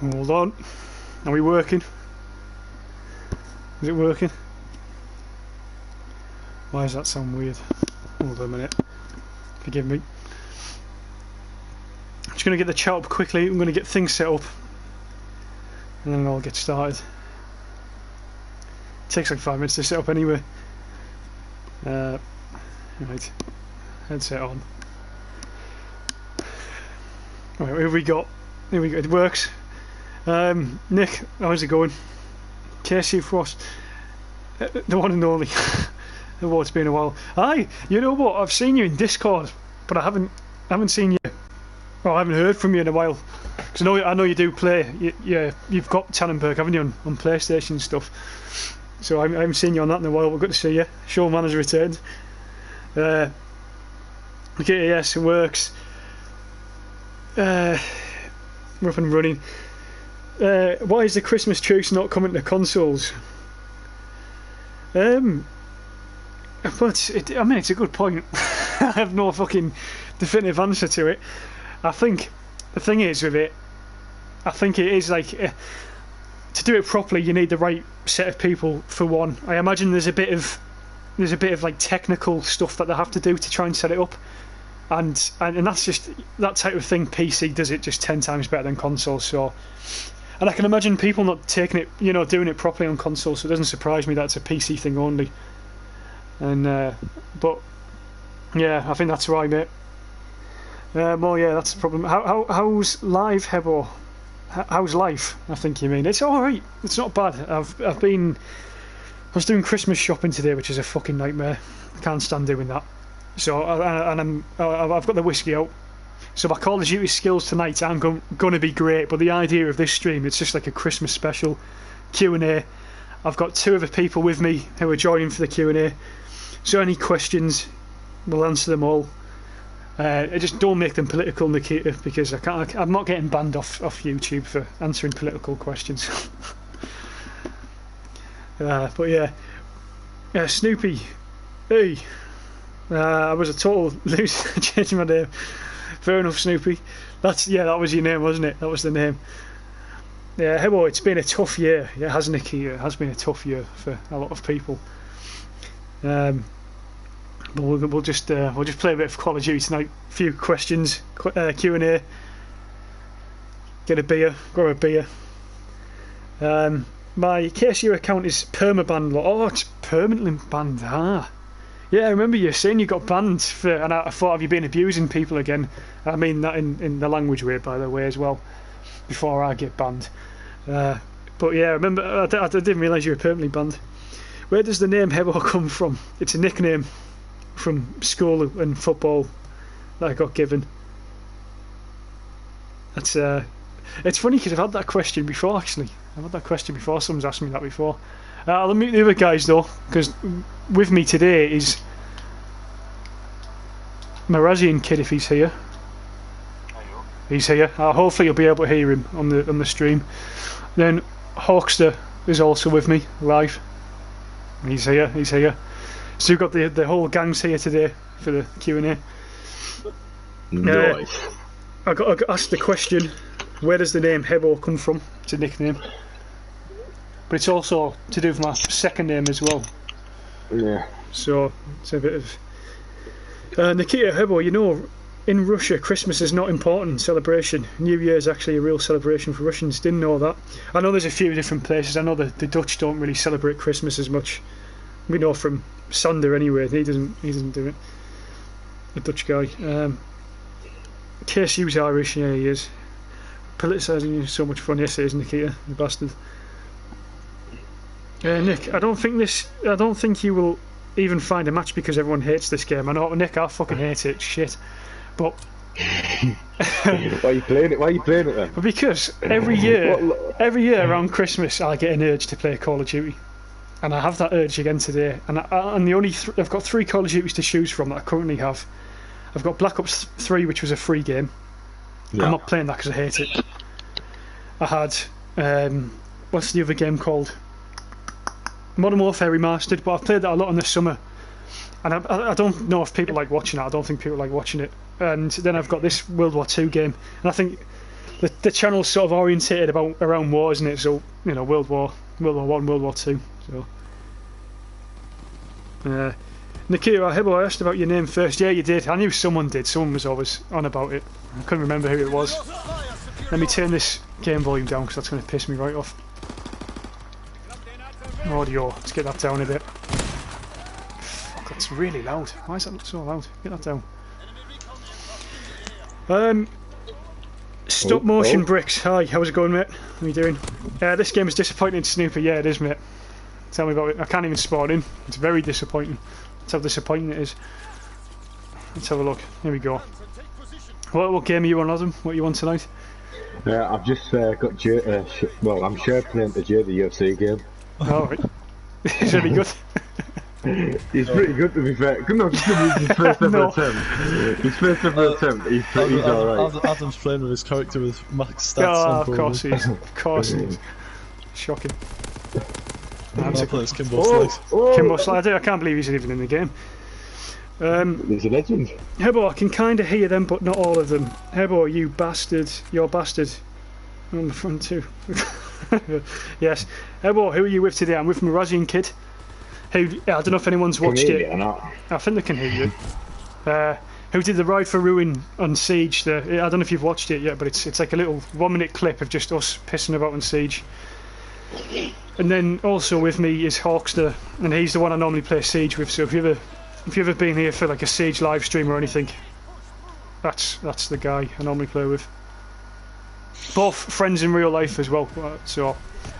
Hold on. Are we working? Is it working? Why does that sound weird? Hold on a minute. Forgive me. I'm just going to get the chat up quickly. I'm going to get things set up. And then I'll get started. It takes like 5 minutes to set up anyway. Right. Headset on. Right, here we go. Here we go. It works. Nick, how's it going? Casey Frost. The one and only. Oh, it's been a while. Aye, you know what? I've seen you in Discord, but I haven't seen you. Well, I haven't heard from you in a while. Because I know you do play. You've got Tannenberg, haven't you, on PlayStation and stuff. So I haven't seen you on that in a while. We're good to see you. Showman has returned. Okay, yes, it works. We're up and running. Why is the Christmas truce not coming to consoles? But it's a good point. I have no fucking definitive answer to it. I think the thing is with it, I think it is like to do it properly, you need the right set of people. For one, I imagine there's a bit of like technical stuff that they have to do to try and set it up, and that's just that type of thing. PC does it just 10 times better than console. So, and I can imagine people not taking it, doing it properly on console. So it doesn't surprise me that it's a PC thing only. And but yeah, I think that's right, mate. Well, yeah, that's the problem. How's live, Hebo? How's life? I think you mean. It's all right. It's not bad. I was doing Christmas shopping today, which is a fucking nightmare. I can't stand doing that. So I've got the whiskey out. So my Call of Duty skills tonight aren't going to be great. But the idea of this stream, it's just like a Christmas special Q&A. I've got 2 other people with me who are joining for the Q&A. So any questions, we'll answer them all. Just don't make them political, Nikita, because I'm not getting banned off YouTube for answering political questions. But yeah, Snoopy. Hey, I was a total loser changing my name. Fair enough, Snoopy. That was your name, wasn't it? That was the name. Yeah, Hebo, it's been a tough year. Yeah, hasn't it, Nikita? It has been a tough year for a lot of people. But we'll just play a bit of Call of Duty tonight. A few questions, Q&A. Get a beer, grab a beer. My KSU account is permabanned. Oh, it's permanently banned. Yeah, I remember you saying you got banned for, and I thought, have you been abusing people again? I mean that in the language way, by the way, as well. Before I get banned. But yeah, I remember. I didn't realise you were permanently banned. Where does the name Hebo come from? It's a nickname from school and football that I got given. That's it's funny because I've had that question before. Actually, I've had that question before. Someone's asked me that before. I'll meet the other guys though, because with me today is Marazian kid if he's here. He's here. Hopefully you'll be able to hear him on the stream. Then Hawkster is also with me live. He's here. So we've got the whole gang's here today for the Q&A. Nice. I got asked the question, where does the name Hebo come from? It's a nickname, but it's also to do with my second name as well. Yeah. So it's a bit of Nikita Hebo. In Russia, Christmas is not important celebration. New Year is actually a real celebration for Russians. Didn't know that. I know there's a few different places. I know the Dutch don't really celebrate Christmas as much. We know from Sander anyway. He doesn't do it. The Dutch guy. KSU's Irish. Yeah, he is. Politicising is so much fun. Yes, it is, Nikita, you bastard. Nick, I don't think you will even find a match because everyone hates this game. I know, Nick. I fucking hate it. Shit. But why are you playing it? Why are you playing it then? But because every year around Christmas, I get an urge to play Call of Duty, and I have that urge again today. And I've got 3 Call of Duties to choose from that I currently have. I've got Black Ops 3, which was a free game. Yeah. I'm not playing that because I hate it. I had what's the other game called? Modern Warfare Remastered, but I've played that a lot in the summer. And I don't know if people like watching it. I don't think people like watching it. And then I've got this World War II game. And I think the channel's sort of orientated around war, isn't it? So you know, World War One, World War Two. So. Nikita, I asked about your name first. Yeah, you did. I knew someone did. Someone was always on about it. I couldn't remember who it was. Let me turn this game volume down because that's going to piss me right off. Audio. Let's get that down a bit. Fuck, that's really loud. Why is that so loud? Get that down. Stop motion bricks. Hi, how's it going, mate? How are you doing? This game is disappointing, Snooper. Yeah, it is, mate. Tell me about it. I can't even spawn in. It's very disappointing. That's how disappointing it is. Let's have a look. Here we go. What game are you on, Adam? What are you on tonight? I've just got Jay. Well, I'm shared playing to Jay, the UFC game. Oh, right. He's really good. He's pretty good, to be fair. No, just his first ever attempt. His first ever attempt. He's alright. Adam's playing with his character with max stats. Oh, of course he is. Of course he is. Shocking. I'm playing Kimbo Slice. Kimbo Slice. I can't believe he's even in the game. He's a legend. Hebo, I can kind of hear them, but not all of them. Hebo, you bastard. You're bastard. I'm on the front too. Yes. Hebo, who are you with today? I'm with Mirazian Kid. Who, I don't know if anyone's watched it. Or not? I think they can hear you. Who did the ride for Ruin on Siege? I don't know if you've watched it yet, but it's like a little 1 minute clip of just us pissing about on Siege. And then also with me is Hawkster, and he's the one I normally play Siege with. So if you've ever been here for like a Siege live stream or anything, that's the guy I normally play with. Both friends in real life as well. So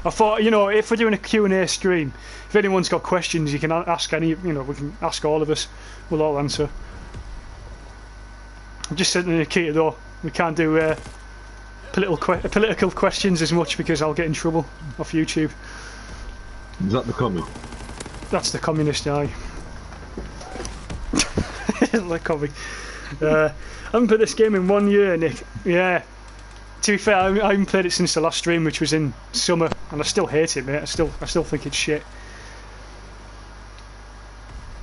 I thought, you know, if we're doing a Q&A stream, if anyone's got questions, you can ask any. You know, we can ask all of us. We'll all answer. I'm just saying to Nikita though, we can't do political questions as much because I'll get in trouble off YouTube. Is that the commie? That's the communist guy. The comic. I haven't played this game in 1 year, Nick. Yeah. To be fair, I haven't played it since the last stream, which was in summer, and I still hate it, mate. I still think it's shit.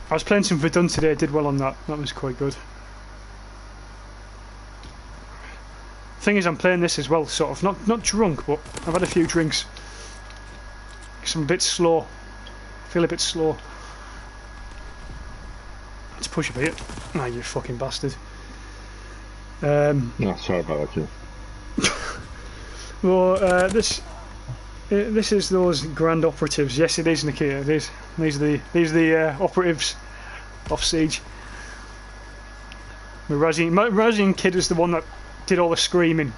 I was playing some Verdun today. I did well on that. That was quite good. Thing is, I'm playing this as well, sort of not drunk, but I've had a few drinks. Cause I'm a bit slow. I feel a bit slow. Let's push a bit. Ah, you fucking bastard. No, sorry about that, too. Well, this is those grand operatives. Yes, it is, Nikita. It is. These are the operatives off Siege. Mirazian Kid is the one that did all the screaming.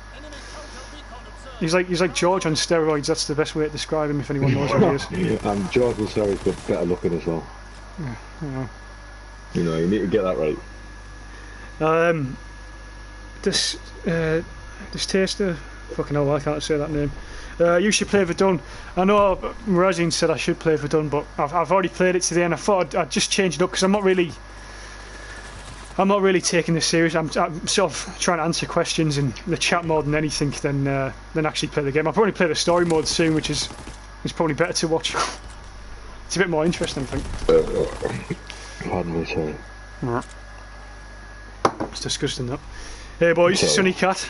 He's like George on steroids. That's the best way to describe him if anyone knows who he is. And George on steroids, but better looking as well. Yeah. You know, you need to get that right. This taster, fucking hell, why can't I say that name? You should play Verdun. I know Mirazian said I should play Verdun, but I've already played it today, and I thought I'd just change it up because I'm not really taking this serious. I'm sort of trying to answer questions in the chat more than anything than actually play the game. I'll probably play the story mode soon, which is probably better to watch. It's a bit more interesting, I think. Pardon me, sorry. Right. It's disgusting, that. Hey boys, Sunny Cat.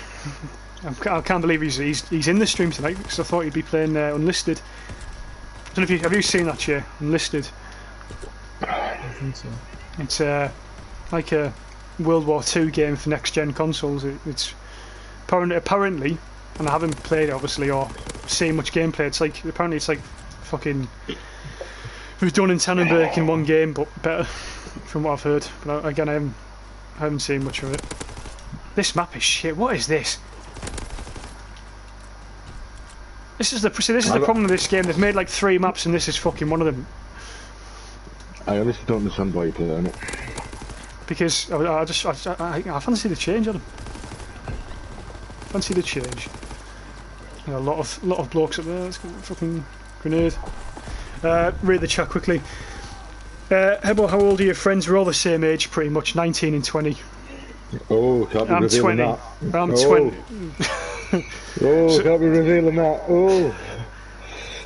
I can't believe he's in the stream tonight because I thought he'd be playing Unlisted. I don't know if have you seen that chair, Unlisted? I think so. It's like a World War II game for next gen consoles. It's apparently, and I haven't played it obviously or seen much gameplay. Apparently it's like fucking Verdun and Tannenberg in one game, but better from what I've heard. But again, I haven't seen much of it. This map is shit. What is this? This is the problem with this game. They've made like 3 maps, and this is fucking one of them. I honestly don't understand why you're playing it. Because I fancy the change on them. Fancy the change. A lot of blokes up there. Let's get a fucking grenade. Read the chat quickly. Hebo, how old are your friends? We're all the same age, pretty much. 19 and 20. Oh, can't be revealing that. I'm 20. Oh, can't be revealing that. Oh,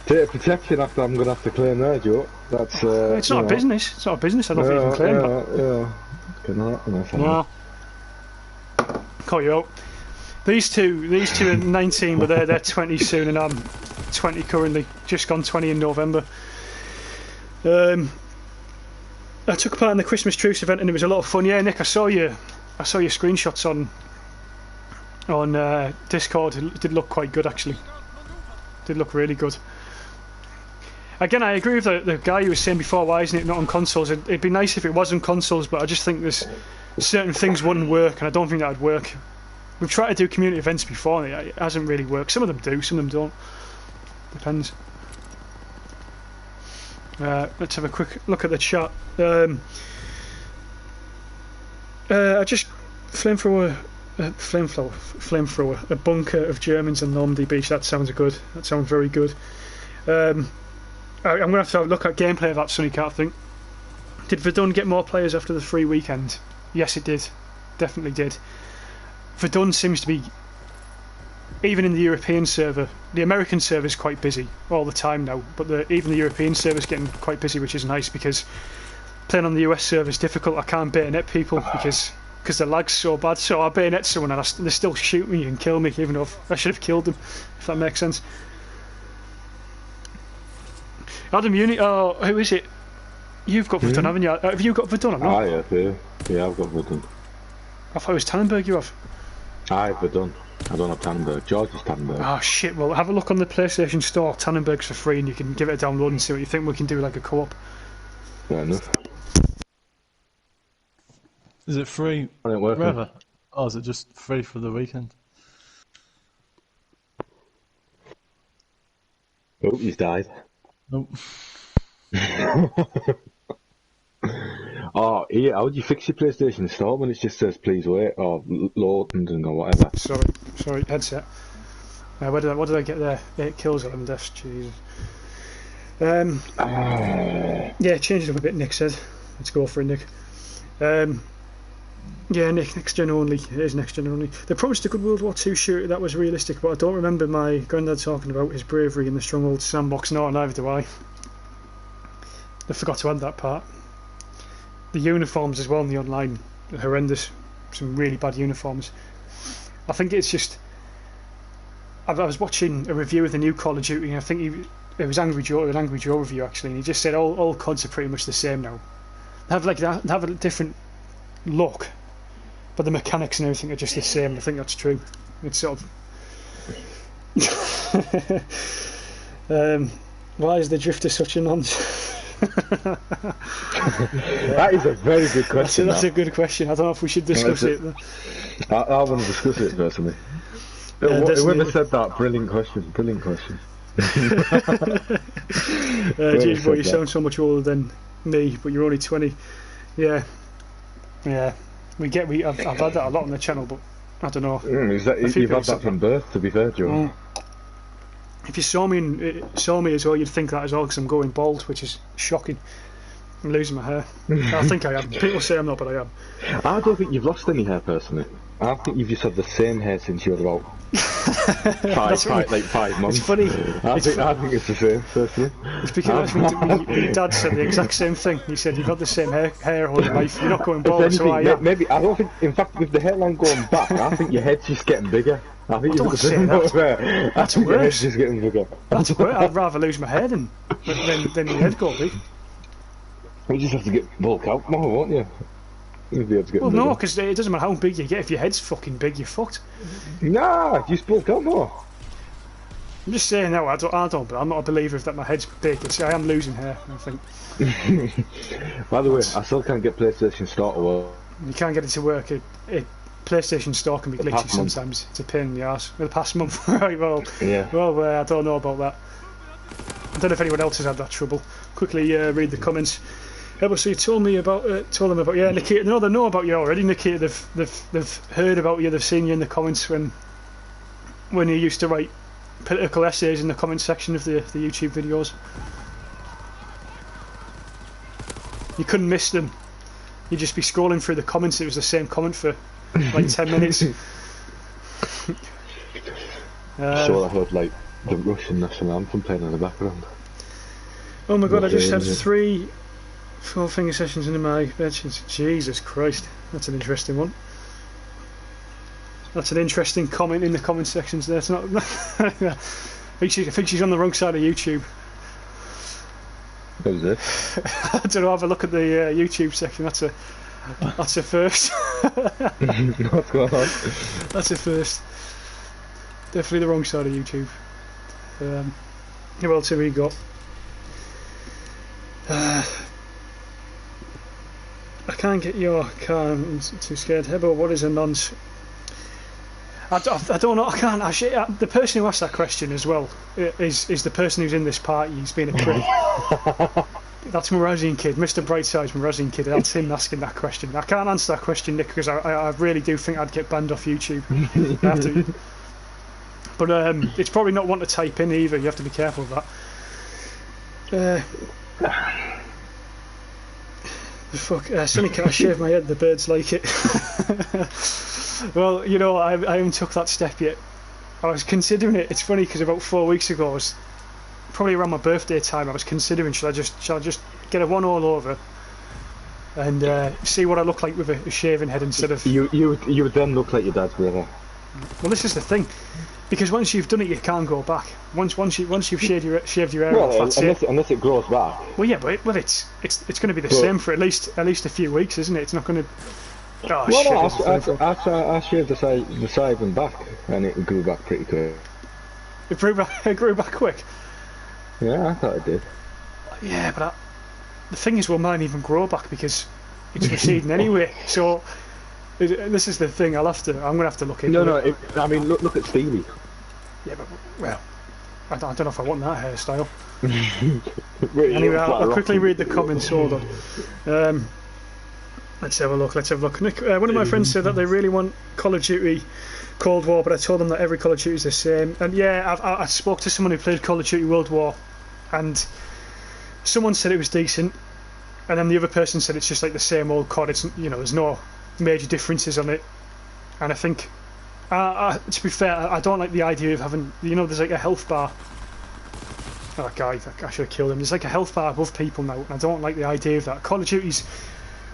data protection. After I'm gonna have to claim there, Joe. That's. It's not a business. It's not a business. I don't think you can claim that. Yeah. Can that? No. Call you out. These two are 19, but they're 20 soon, and I'm 20 currently. Just gone 20 in November. I took part in the Christmas Truce event, and it was a lot of fun. Yeah, Nick, I saw your screenshots on Discord. It did look quite good, actually. Did look really good. Again, I agree with the guy who was saying before, why isn't it not on consoles? It'd be nice if it was on consoles, but I just think there's certain things wouldn't work, and I don't think that would work. We've tried to do community events before, and it hasn't really worked. Some of them do, some of them don't. Depends. Let's have a quick look at the chat. I just flamethrower, a bunker of Germans on Normandy Beach. That sounds good. That sounds very good. I'm going to have a look at gameplay of that Sunny Cat thing. Did Verdun get more players after the free weekend? Yes, it did. Definitely did. Verdun seems to be, even in the European server, the American server is quite busy all the time now, but even the European server is getting quite busy, which is nice, because playing on the US server is difficult. I can't bayonet people because the lag's so bad, so I bayonet someone and they still shoot me and kill me, even though I should have killed them, if that makes sense. Adam Uni, oh, who is it? You've got Verdun, haven't you? Have you got Verdun or not? Yeah, I've got Verdun. I thought it was Tannenberg you have. I have Verdun. I don't have Tannenberg. George is Tannenberg. Oh shit, well have a look on the PlayStation Store. Tannenberg's for free and you can give it a download and see what you think. We can do like a co-op. Fair enough. Is it free forever? Or is it just free for the weekend? Oh, he's died. Nope. Oh, yeah, how do you fix your PlayStation Store when it just says please wait or loading or whatever? Sorry, headset. What did I get there? 8 kills, 11 deaths. Jesus. Yeah, change it up a bit. Nick said, "Let's go for it, Nick." Yeah, Nick, next gen only. It is next gen only. They promised a good World War II shooter that was realistic, but I don't remember my granddad talking about his bravery in the Stronghold sandbox. No, neither do I. I forgot to add that part. The uniforms as well in the online are horrendous. Some really bad uniforms. I think it's just... I was watching a review of the new Call of Duty, and I think it was an Angry Joe review actually, and he just said all CODs are pretty much the same now. They have a different look, but the mechanics and everything are just the same. I think that's true. It's sort of... why is the Drifter such a nonce? That is a very good question. That's a good question. I don't know if we should discuss it. I want to discuss it personally. Whoever said that, brilliant question. Geez, boy, you sound so much older than me, but you're only 20. Yeah. I've had that a lot on the channel, but I don't know. You've had that from birth, to be fair, Joe. If you saw me as well, you'd think that as well, because I'm going bald, which is shocking. I'm losing my hair. I think I am. People say I'm not, but I am. I don't think you've lost any hair, personally. I think you've just had the same hair since you were about 5 months. It's funny. I think it's the same, personally. It's because my dad said the exact same thing. He said, "You've had the same hair all your life. You're not going bald." Anything, so I am. Maybe I don't think. In fact, with the hairline going back, I think your head's just getting bigger. I think don't say that. That's worse. Your head's just getting bigger. That's worse. I'd rather lose my head than my head go big. You just have to get bulk out more, won't you? Well, no, because it doesn't matter how big you get. If your head's fucking big, you're fucked. Nah, you bulk out more. I'm just saying, no, I don't. But I'm not a believer that my head's big. I am losing hair, I think. By the way, I still can't get PlayStation Store to work. You can't get it to work. PlayStation Store can be glitchy sometimes. It's a pain in the arse. The past month, right? Well, yeah. Well, I don't know about that. I don't know if anyone else has had that trouble. Quickly read the comments. So you told them about Nikita. No, they know about you already, Nikita. They've heard about you. They've seen you in the comments when you used to write political essays in the comment section of the YouTube videos. You couldn't miss them. You'd just be scrolling through the comments. It was the same comment for like 10 minutes. Sure, I heard like the Russian national anthem playing in the background. Oh my god! I just had 3 4-finger sessions into my bed. Jesus Christ, that's an interesting one. That's an interesting comment in the comment sections there. It's not. I think she's on the wrong side of YouTube. What was it? I don't know. Have a look at the YouTube section. That's a first. What's going on? That's a first. Definitely the wrong side of YouTube. Who else have we got? I can't get your car. I'm too scared. Hebo, what is a nonce? I don't know. I can't. Actually, the person who asked that question as well is the person who's in this party. He's been a prick. That's Marazian Kid, Mr. Brightside's Marazian Kid. That's him asking that question. I can't answer that question, Nick, because I really do think I'd get banned off YouTube. I have to. But it's probably not one to type in either. You have to be careful of that. Fuck, Sonny, can I shave my head? The birds like it. Well, you know, I haven't took that step yet. I was considering it. It's funny because about 4 weeks ago, I was probably around my birthday time. I was considering should I just get a one all over and see what I look like with a shaven head instead of. You would then look like your dad's brother. Well, this is the thing, because once you've done it, you can't go back. Once you've shaved your hair off, that's unless it grows back. Well, yeah, but it's going to be the same for at least a few weeks, isn't it? It's not going to. Oh, well, shit, no, I shaved the side and back, and it grew back pretty quick. It grew back quick. Yeah, I thought it did. Yeah, but the thing is, will mine even grow back because it's receding anyway? So this is the thing. I'm gonna have to look into it. I mean, look at Stevie. Yeah, but well, I don't know if I want that hairstyle. Really, anyway, I'll quickly read the comments. Hold on. Let's have a look. Nick, one of my friends said that they really want Call of Duty Cold War, but I told them that every Call of Duty is the same. And yeah, I spoke to someone who played Call of Duty World War, and someone said it was decent, and then the other person said it's just like the same old COD. It's, you know, there's no major differences on it. And I think, to be fair, I don't like the idea of having, you know, there's like a health bar. Oh, guy, I should have killed him. There's like a health bar above people now, and I don't like the idea of that. Call of Duty's,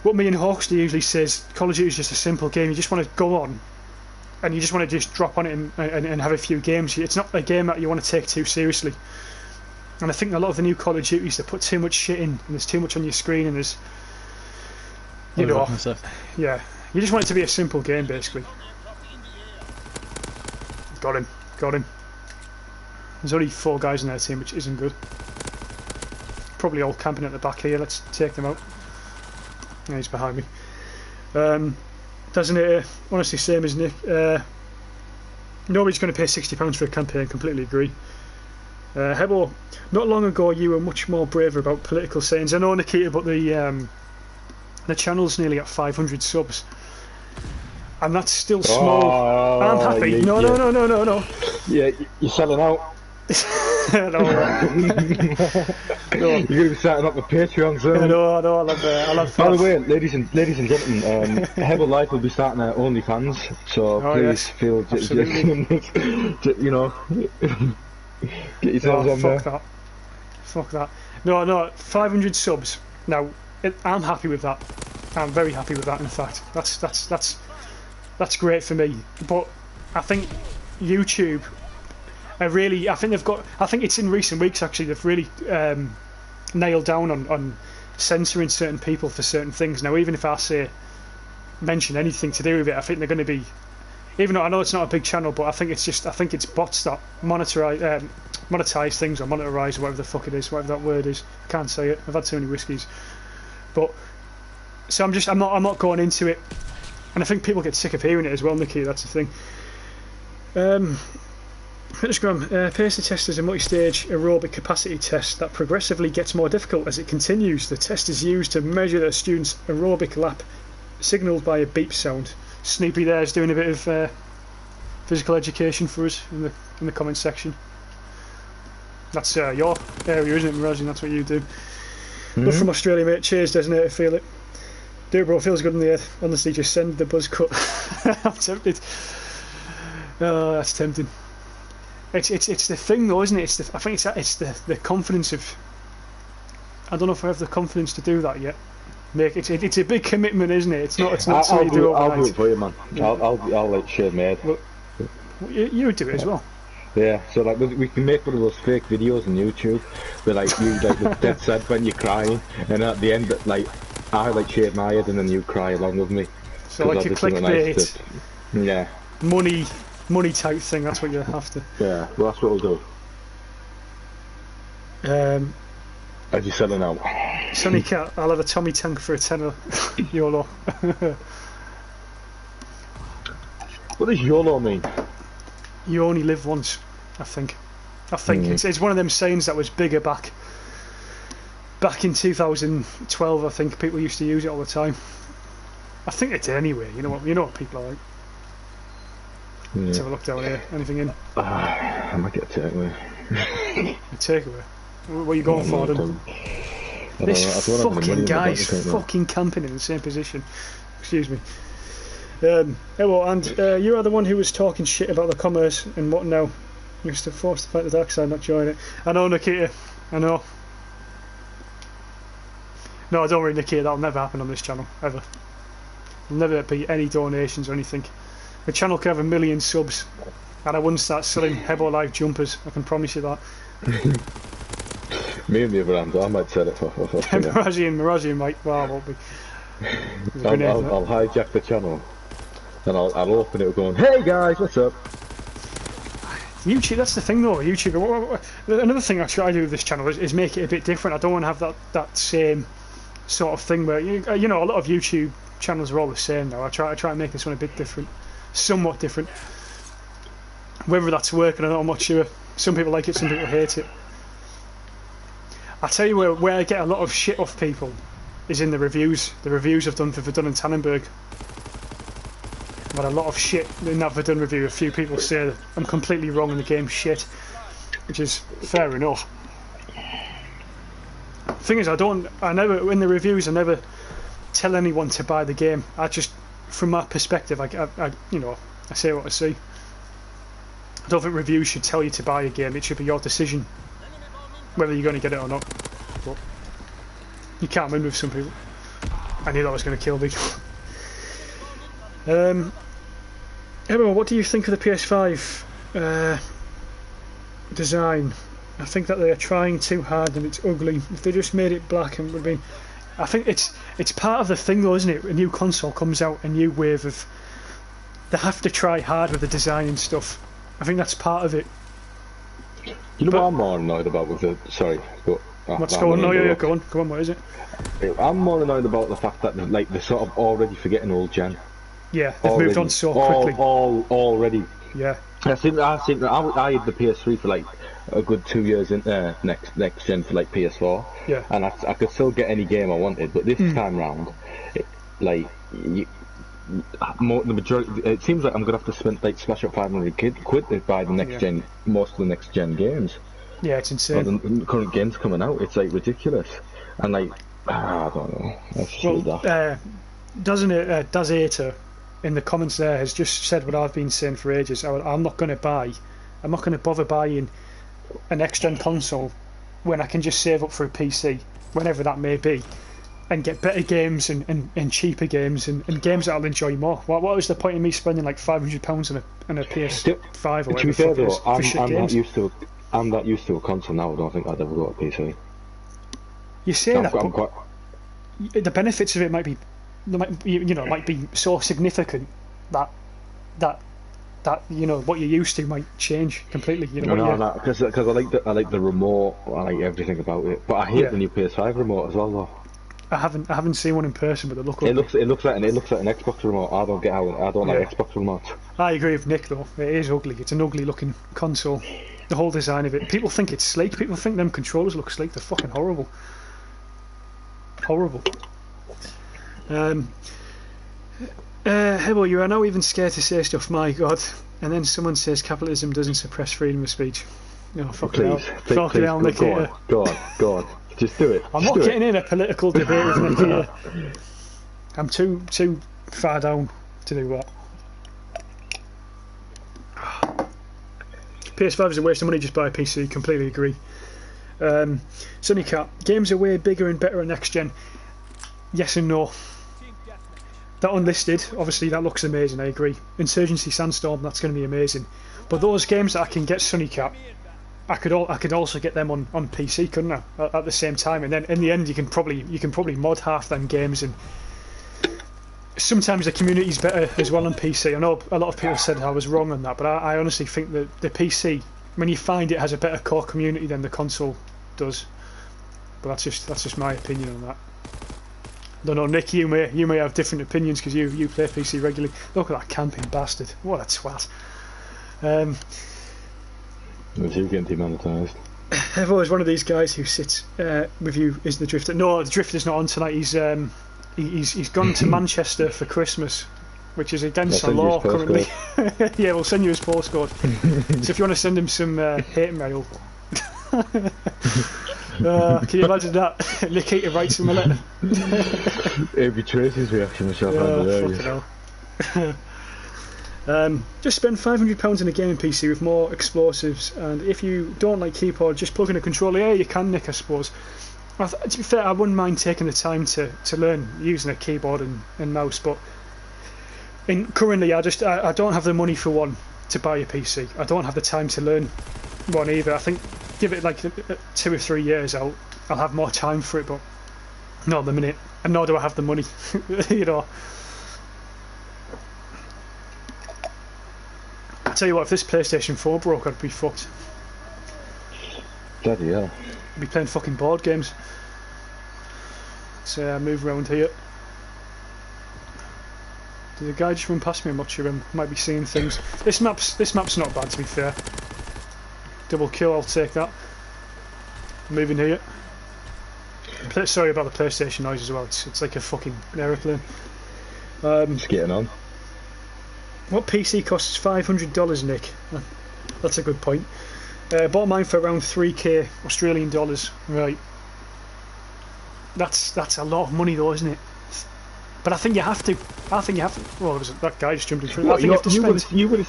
what me and Hawkster usually says, Call of Duty is just a simple game. You just want to go on, and you just want to just drop on it and have a few games. It's not a game that you want to take too seriously. And I think a lot of the new Call of Duties, they put too much shit in, and there's too much on your screen, and there's, you know, yeah. You just want it to be a simple game, basically. Got him. There's only 4 guys in their team, which isn't good. Probably all camping at the back here. Let's take them out. Yeah, he's behind me. Doesn't it? Honestly, same as Nick. Nobody's going to pay £60 for a campaign. Completely agree. Hebo, not long ago you were much more brave about political sayings. I know, Nikita, but the channel's nearly at 500 subs, and that's still small. I'm happy. No. Yeah, you're selling out. No. You're going to be setting up a Patreon soon. No, I'll have By the way, ladies and gentlemen, Hebo Life will be starting their OnlyFans, so please feel you know, get yourselves on there. Fuck that. No, 500 subs. Now, I'm happy with that. I'm very happy with that. In fact, that's great for me. But I think YouTube, I think it's in recent weeks actually they've really nailed down on censoring certain people for certain things. Now, even if I mention anything to do with it, I think they're going to be, even though I know it's not a big channel, but I think it's bots that monetize things, or monetize, or whatever the fuck it is, whatever that word is. I can't say it. I've had too many whiskies. But so I'm not going into it, and I think people get sick of hearing it as well, Nikki. That's the thing. Pacer test is a multi-stage aerobic capacity test that progressively gets more difficult as it continues. The test is used to measure the student's aerobic lap, signalled by a beep sound. Snoopy there is doing a bit of physical education for us in the comment section. That's your area, isn't it, Mirazian? That's what you do. Love from Australia, mate. Cheers, doesn't it? I feel it. Do it, bro. Feels good in the head. Honestly, just send the buzz cut. I'm tempted. Oh, that's tempting. It's the thing though, isn't it? I think it's the confidence of. I don't know if I have the confidence to do that yet. Make it's a big commitment, isn't it? It's not something you do overnight. I'll do it for you, man. I'll like share made. Well, you would do it as well. Yeah, so like we can make one of those fake videos on YouTube where like you like dead sad when you're crying, and at the end like I like shave my head and then you cry along with me. So like a clickbait, nice yeah, money type thing. That's what you have to. Yeah, well that's what we'll do. As you selling out? Sonny Cat, I'll have a Tommy tank for a tenner. YOLO. What does YOLO mean? You only live once, I think. It's one of them sayings that was bigger back in 2012. I think people used to use it all the time. I think it did anyway. You know what people are like. Yeah. Let's have a look down here. Anything in? I might get a takeaway. A takeaway? What are you going for then? This fucking guy's fucking camping in the same position. Excuse me. Hello, and you are the one who was talking shit about the commerce and what now? You're still forced to fight the dark side, not join it. I know, Nikita. I know. No, don't worry, Nikita. That'll never happen on this channel, ever. There'll never be any donations or anything. The channel could have 1 million subs, and I wouldn't start selling Hebo Live jumpers. I can promise you that. Me and the other hand, I might sell it for Miraji might. Well, I won't be. I'll hijack the channel, and I'll open it going, "Hey guys, what's up?" YouTube. That's the thing, though. YouTube. Another thing I try to do with this channel is make it a bit different. I don't want to have that same sort of thing where you know a lot of YouTube channels are all the same now. I try and make this one a bit different, somewhat different. Whether that's working or not, I'm not sure. Some people like it, some people hate it. I tell you where I get a lot of shit off people is in the reviews. The reviews I've done for Verdun and Tannenberg. I've had a lot of shit in that Verdun review. A few people say that I'm completely wrong and the game's shit, which is fair enough. The thing is, I never in the reviews I never tell anyone to buy the game. I just, from my perspective, I say what I see. I don't think reviews should tell you to buy a game. It should be your decision whether you're going to get it or not. But you can't win with some people. I knew that was going to kill me. Everyone, what do you think of the PS5 design? I think that they are trying too hard and it's ugly. If they just made it black and would have been... I think it's part of the thing though, isn't it? A new console comes out, a new wave of... They have to try hard with the design and stuff. I think that's part of it. You know what I'm more annoyed about with the... Sorry, but... What's going on? Yeah, go on, what is it? I'm more annoyed about the fact that they're sort of already forgetting old gen. Yeah, they've moved on so quickly. Already. Yeah. I had the PS3 for like a good 2 years in next gen for like PS4. Yeah. And I could still get any game I wanted, but this time round, the majority. It seems like I'm gonna have to spend like splash up 500 quid to buy the next gen, most of the next gen games. Yeah, it's insane. The current games coming out, it's like ridiculous, and like I don't know. Dazator in the comments there has just said what I've been saying for ages. I'm not going to bother buying a next gen console when I can just save up for a PC, whenever that may be, and get better games and cheaper games and games that I'll enjoy more. What was the point of me spending like £500 on a PS5 or whatever? To be fair though, I'm not used to a console now. I don't think I'd ever go to a PC. You say that, but the benefits of it might be so significant that what you're used to might change completely. Because I like the remote. I like everything about it. But I hate the new PS5 remote as well, though. I haven't seen one in person, but they look. It looks like an Xbox remote. I don't like Xbox remotes. I agree with Nick though. It is ugly. It's an ugly looking console. The whole design of it. People think it's sleek. People think them controllers look sleek. They're fucking horrible. Horrible. Hebo, you are now even scared to say stuff. My God. And then someone says capitalism doesn't suppress freedom of speech. Oh, fucking hell, Nick. Go on. Just do it. I'm not getting in a political debate with Nick here. I'm too far down to do that. PS5 is a waste of money, just buy a PC, completely agree. Sunny Cat, games are way bigger and better on next gen. yes and no. That unlisted, obviously that looks amazing, I agree. Insurgency Sandstorm, that's going to be amazing. But those games that I can get Sunny Cat, I could also get them on PC, couldn't I? At the same time, and then in the end you can probably mod half them games, and sometimes the community's better as well on PC. I know a lot of people said I was wrong on that, but I honestly think that the PC, when you find it, has a better core community than the console does. But that's just my opinion on that. I don't know, Nick, you may have different opinions because you play PC regularly. Look at that camping bastard! What a twat. Was he getting demonetised? I've always one of these guys who sits with you is the Drifter. No, the Drifter's not on tonight. He's gone to Manchester for Christmas, which is against the law currently. Yeah, we'll send you his postcode. So if you want to send him some hate mail. Can you imagine that? Nikita writes him a letter. It'd be Tracy's reaction, which I found hilarious. Just spend £500 in a gaming PC with more explosives, and if you don't like keyboard, just plug in a controller. Yeah, you can, Nick, I suppose. To be fair, I wouldn't mind taking the time to learn using a keyboard and mouse, but currently I don't have the money for one to buy a PC. I don't have the time to learn one either. I think give it like 2 or 3 years I'll have more time for it, but not at the minute, and nor do I have the money. You know. I tell you what, if this PlayStation 4 broke, I'd be fucked. Bloody hell. I'd be playing fucking board games. So move around here. Did the guy just run past me? I'm not sure. I might be seeing things. This map's not bad, to be fair. Double kill, I'll take that. Moving here. Sorry about the PlayStation noise as well. It's like a fucking aeroplane. Just getting on. What PC costs $500, Nick? That's a good point. Bought mine for around 3k Australian dollars. Right. That's a lot of money though, isn't it? But I think you have to. Well, that guy just jumped in through. I think you have to spend. You would.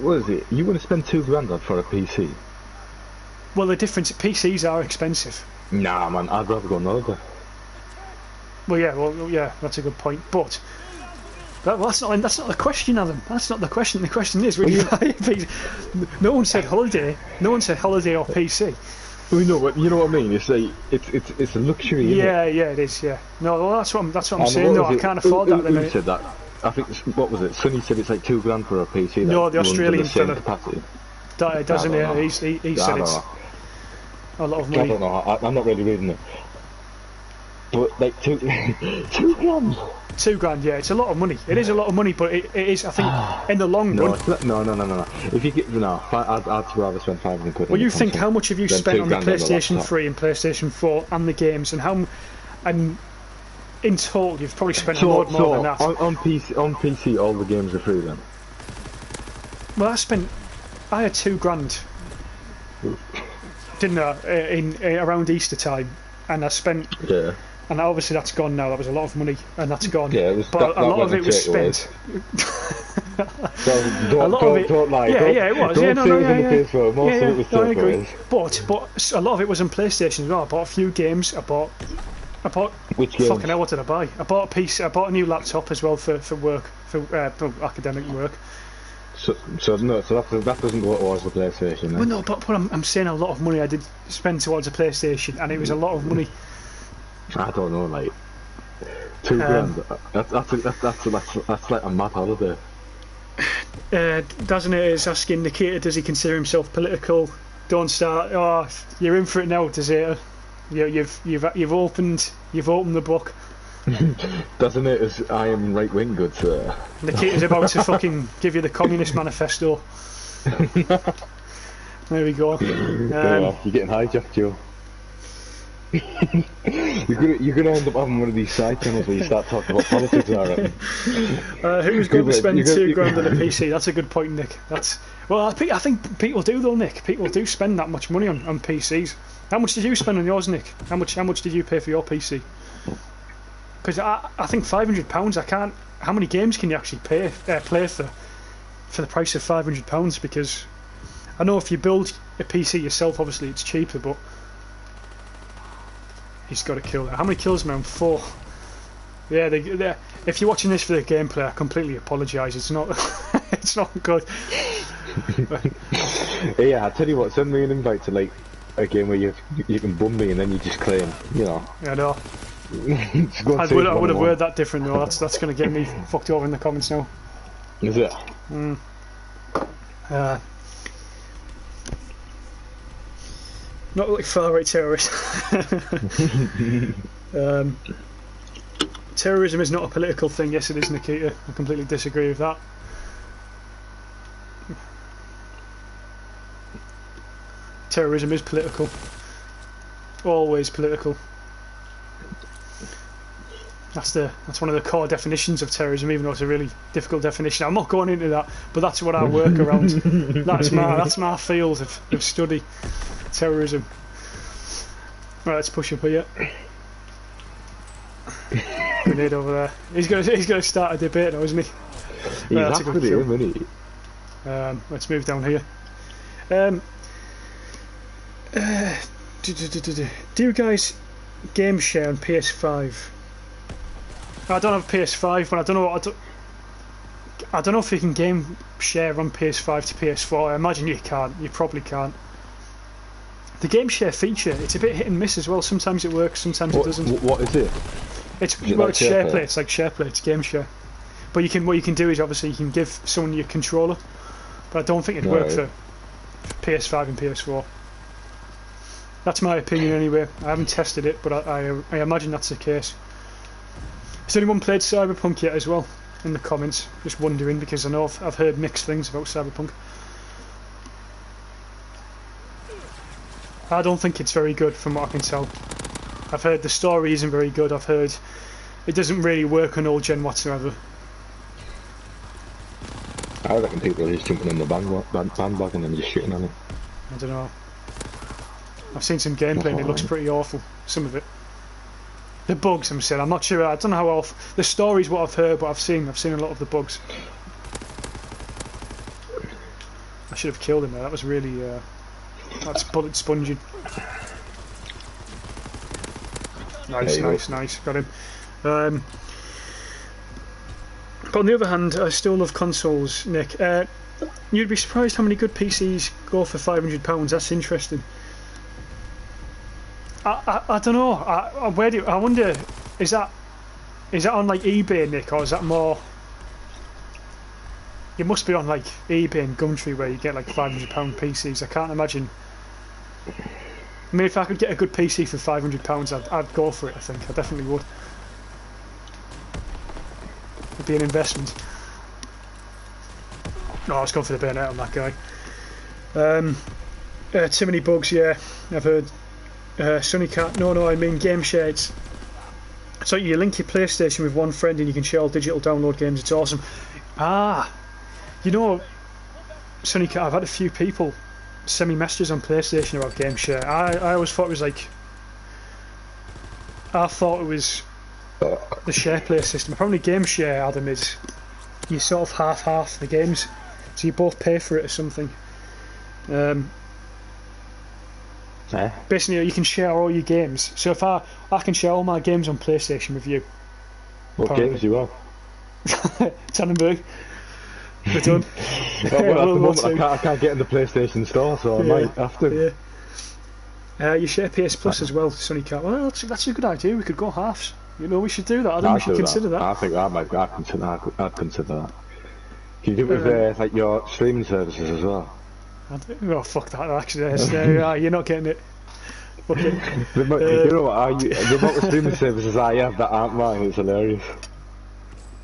What is it? You want to spend £2,000 on for a PC? Well, the difference. PCs are expensive. Nah, man. I'd rather go another. Well, yeah. That's a good point. But that's not the question, Adam. That's not the question. The question is, will you buy a PC? No one said holiday. No one said holiday or PC. Well, you know what I mean. It's like it's a luxury. Yeah, it is. Yeah. No, well, that's what I'm saying. No, I can't afford that. Who said that? I think what was it? Sonny said it's like £2,000 for a PC. No, the Australian fella. Capacity. That doesn't he? He said it's a lot of money. I don't know. I'm not really reading it. But like £2,000. £2,000, yeah, it's a lot of money. It is a lot of money, but it is, I think, in the long run. No. If you get I'd rather spend £500. Well, you think how much have you spent on the PlayStation 3 and PlayStation 4 and the games, and in total you've probably spent a lot more than that. On PC, all the games are free then. Well, I had £2,000, didn't I, in around Easter time, and I spent. Yeah. And obviously that's gone now. That was a lot of money, and that's gone. Yeah, but a lot of it was spent. Don't lie. Yeah, it was. Yeah, Most of it was I agree. But a lot of it was on PlayStation as well. I bought a few games. I bought. Which games? Fucking hell, what did I buy? I bought a piece. I bought a new laptop as well for work, for academic work. So that doesn't go towards the PlayStation. Then. Well, no, but I'm saying a lot of money I did spend towards a PlayStation, and it was a lot of money. I don't know, like £2,000. That's like a mad holiday. Doesn't it? Is asking Nikita, does he consider himself political? Don't start. Oh, you're in for it now, Deserter. You've opened the book. Doesn't it? As I am right wing, good sir. Nikita's about to fucking give you the Communist Manifesto. There we go. You're getting hijacked, Joe. You're gonna end up having one of these side channels where you start talking about politics, I reckon. Who's going to spend £2,000 on a PC? That's a good point, Nick. I think people do though, Nick. People do spend that much money on PCs. How much did you spend on yours, Nick? How much did you pay for your PC? Because I think £500. I can't. How many games can you actually play for the price of £500? Because I know if you build a PC yourself, obviously it's cheaper, but he's got to kill that. How many kills, man? 4. Yeah, if you're watching this for the gameplay, I completely apologise. It's not, it's not good. Yeah, I tell you what, send me an invite to like a game where you can bum me and then you just claim, you know. I know. Just go and I save would have 1-1. worded that different though. That's going to get me fucked over in the comments now. Is it? Not like far right terrorist. Terrorism is not a political thing. Yes, it is, Nikita. I completely disagree with that. Terrorism is political. Always political. That's one of the core definitions of terrorism, even though it's a really difficult definition. I'm not going into that, but that's what I work around. That's my field of study. Terrorism. Right, let's push up here. Grenade over there. He's gonna start a debate now, isn't he? He's after him, isn't he? Let's move down here. Do you guys game share on PS5? I don't have a PS5, but I don't know if you can game share on PS5 to PS4. I imagine you can't. You probably can't. The game share feature, it's a bit hit and miss as well. Sometimes it works, sometimes it doesn't. What is it? It's like share play. It's like share play. It's game share. But what you can do is obviously you can give someone your controller, but I don't think it'd work for PS5 and PS4. That's my opinion anyway. I haven't tested it, but I imagine that's the case. Has anyone played Cyberpunk yet as well? In the comments, just wondering because I know I've heard mixed things about Cyberpunk. I don't think it's very good from what I can tell. I've heard the story isn't very good. I've heard it doesn't really work on old gen whatsoever. I reckon people are just jumping on the bandwagon and just shitting on it. I don't know. I've seen some gameplay and it looks pretty awful. Some of it. The bugs, I'm not sure. I don't know how awful. The story's what I've heard, but I've seen a lot of the bugs. I should have killed him there. That was really. That's bullet sponging. Nice. Got him. But on the other hand, I still love consoles, Nick. You'd be surprised how many good PCs go for £500. That's interesting. I don't know. I wonder, is that on like eBay, Nick, or is that more? It must be on like eBay and Gumtree where you get like £500 PCs. I can't imagine. I mean, if I could get a good PC for £500, I'd go for it. I think I definitely would. It'd be an investment. No, I was going for the bayonet on that guy. Too many bugs. Yeah, I've heard. Sunny Cat, no, I mean game share. It's like you link your PlayStation with one friend and you can share all digital download games. It's awesome. You know, Sunny Cat, I've had a few people send me messages on PlayStation about game share. I always thought it was like, I thought it was the share play system. Apparently game share, Adam, is you sort of half the games, so you both pay for it or something. Basically, you can share all your games. So if I can share all my games on PlayStation with you. What games do you have? Tannenberg. We're done. Well, at the moment I can't get in the PlayStation store, so I might have to. Yeah. You share PS Plus as well, Sunny Cat. Well, that's a good idea. We could go halves. You know, we should do that. I think we should consider that. I think I'd consider that. Can you do it with like your streaming services as well? Oh fuck that! Actually, you're not getting it. Okay. You know what? The amount of streaming services I have that aren't mine, it's hilarious.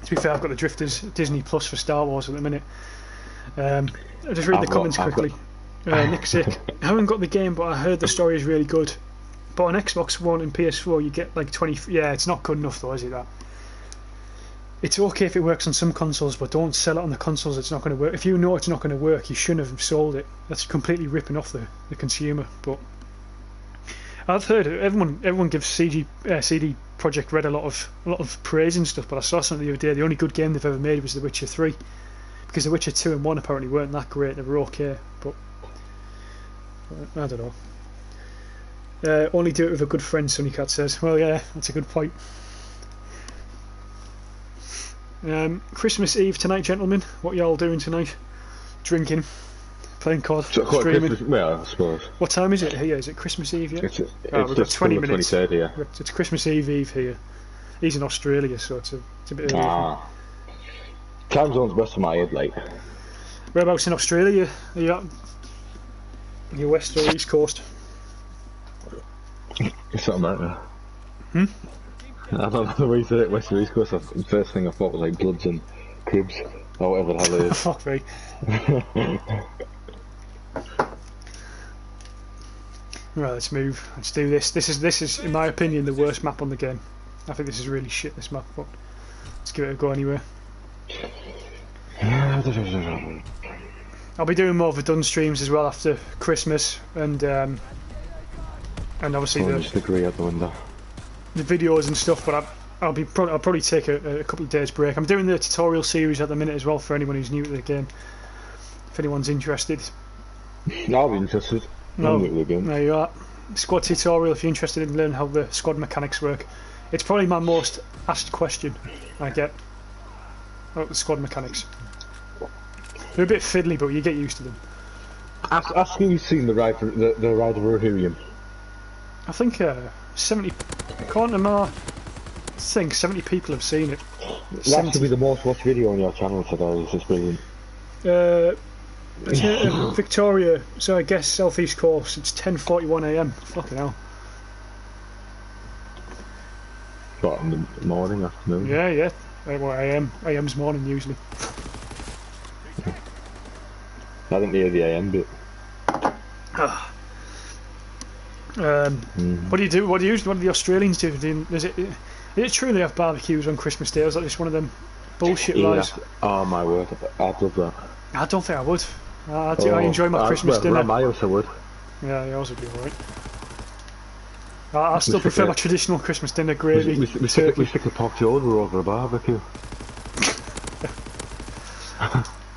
To be fair, I've got the Drifters Disney Plus for Star Wars at the minute. I'll just read the comments quickly. Nick Sick, I haven't got the game, but I heard the story is really good. But on Xbox One and PS4, you get like 20. Yeah, it's not good enough though, is it? That. It's okay if it works on some consoles, but don't sell it on the consoles it's not going to work. If you know it's not going to work, you shouldn't have sold it. That's completely ripping off the consumer. But I've heard everyone gives CD Projekt Red a lot of praise and stuff, but I saw something the other day. The only good game they've ever made was The Witcher 3, because The Witcher 2 and 1 apparently weren't that great. They were okay, but I don't know. Only do it with a good friend, Sunny Cat says. Well, yeah, that's a good point. Christmas Eve tonight, gentlemen. What y'all doing tonight? Drinking, playing COD, So quite streaming. Christmas, well, I suppose. What time is it here? Is it Christmas Eve yet? It's we've got just 20 still the minutes. 23rd, yeah. It's Christmas Eve here. He's in Australia, so it's a bit early. Ah. Time zone's best for my head, like. Whereabouts in Australia? Are you at? Are you west or east coast? It's not America. Hmm? I don't know the way you said it, west or east coast. The first thing I thought was like Bloods and Cribs, or whatever the hell it is. Fuck me. Right, let's move. Let's do this. This is, in my opinion, the worst map on the game. I think this is really shit, this map, but let's give it a go anyway. I'll be doing more Verdun streams as well after Christmas, and obviously just agree out the window. the videos and stuff. But I'll probably take a couple of days break. I'm doing the tutorial series at the minute as well for anyone who's new to the game. If anyone's interested. I'll be interested. No, I'm new to the game. there you are. Squad tutorial if you're interested in learning how the squad mechanics work. It's probably my most asked question I get about the squad mechanics. They're a bit fiddly, but you get used to them. Ask who's seen the ride of Rohirrim. I think 70. According to my thing, 70 people have seen it. That should be the most watched video on your channel today. It's just brilliant. Victoria, so I guess southeast coast. It's 10:41 AM. Fucking hell. What, in the morning, afternoon? Yeah. Well, AM's morning usually. I didn't hear the AM bit. What do you do? What do the Australians do? Is it true they have barbecues on Christmas Day? Or is that just one of them bullshit lies? Oh my word, I'd love that. I don't think I would. I enjoy my Christmas dinner. Around my house I would. Yeah, yours would be alright. I still prefer my traditional Christmas dinner gravy. We stick a pork shoulder over a barbecue.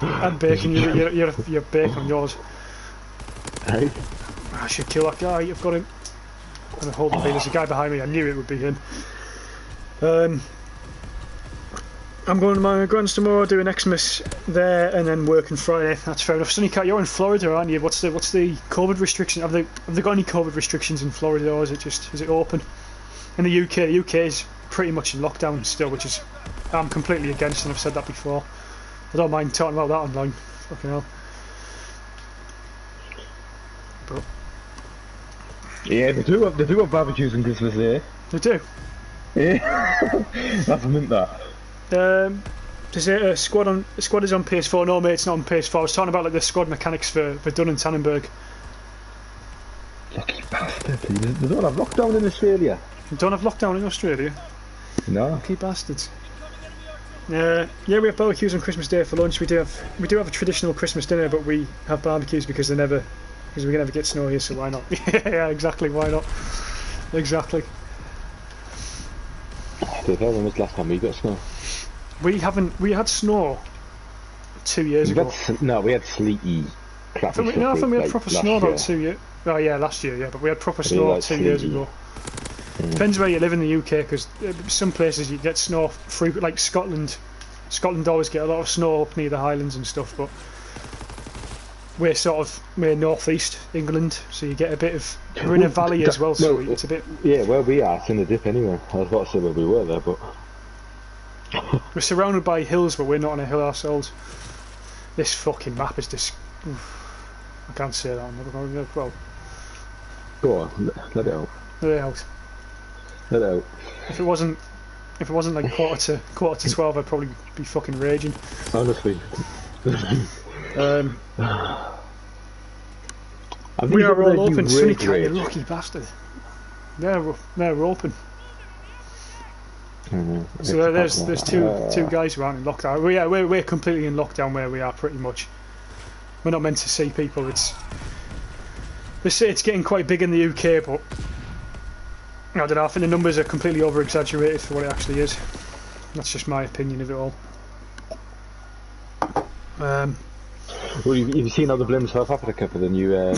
And bacon. You're bacon on yours. Hey? I should kill that guy. You've got him. I'm gonna hold the beat. There's a guy behind me. I knew it would be him. I'm going to my grand's tomorrow, doing Xmas there, and then working Friday. That's fair enough. Sunnycat, you're in Florida, aren't you? What's the COVID restriction? Have they got any COVID restrictions in Florida, or is it open? In the UK is pretty much in lockdown still, which is I'm completely against, and I've said that before. I don't mind talking about that online. Fucking hell. But yeah, they do have barbecues on Christmas Day. they do. Yeah, that's mint that. There's a squad is on PS4. No, mate, it's not on PS4. I was talking about like the squad mechanics for Verdun and Tannenberg. Lucky bastard! They don't have lockdown in Australia. We don't have lockdown in Australia. No. Lucky bastards. Yeah, we have barbecues on Christmas Day for lunch. We do have a traditional Christmas dinner, but we have barbecues because we never get snow here, so why not? Yeah, exactly. Why not? Exactly. When was the last time we got snow? We had snow 2 years ago. We had sleety crap. I think we had proper snow about 2 years. Oh yeah, last year, yeah, but we had proper snow 2 years ago. Depends where you live in the UK, because some places you get snow like Scotland. Scotland always get a lot of snow up near the Highlands and stuff, but we're northeast England, so you get a bit of. We're in a valley as well, so it's a bit. Yeah, where we are, it's in the dip anyway. I was about to say where we were there, but we're surrounded by hills, but we're not on a hill ourselves. This fucking map is just. I can't say that. Well, go on, let it out. Let it out. Let it out. If it wasn't like quarter to 12, I'd probably be fucking raging. Honestly. We are all open. Sunnycat, you lucky bastard. They're open. So there's two guys who aren't in lockdown. We're completely in lockdown where we are pretty much. We're not meant to see people. They say it's getting quite big in the UK, but I don't know. I think the numbers are completely over exaggerated for what it actually is. That's just my opinion of it all. Well, you've seen how they're blaming South Africa for the new, what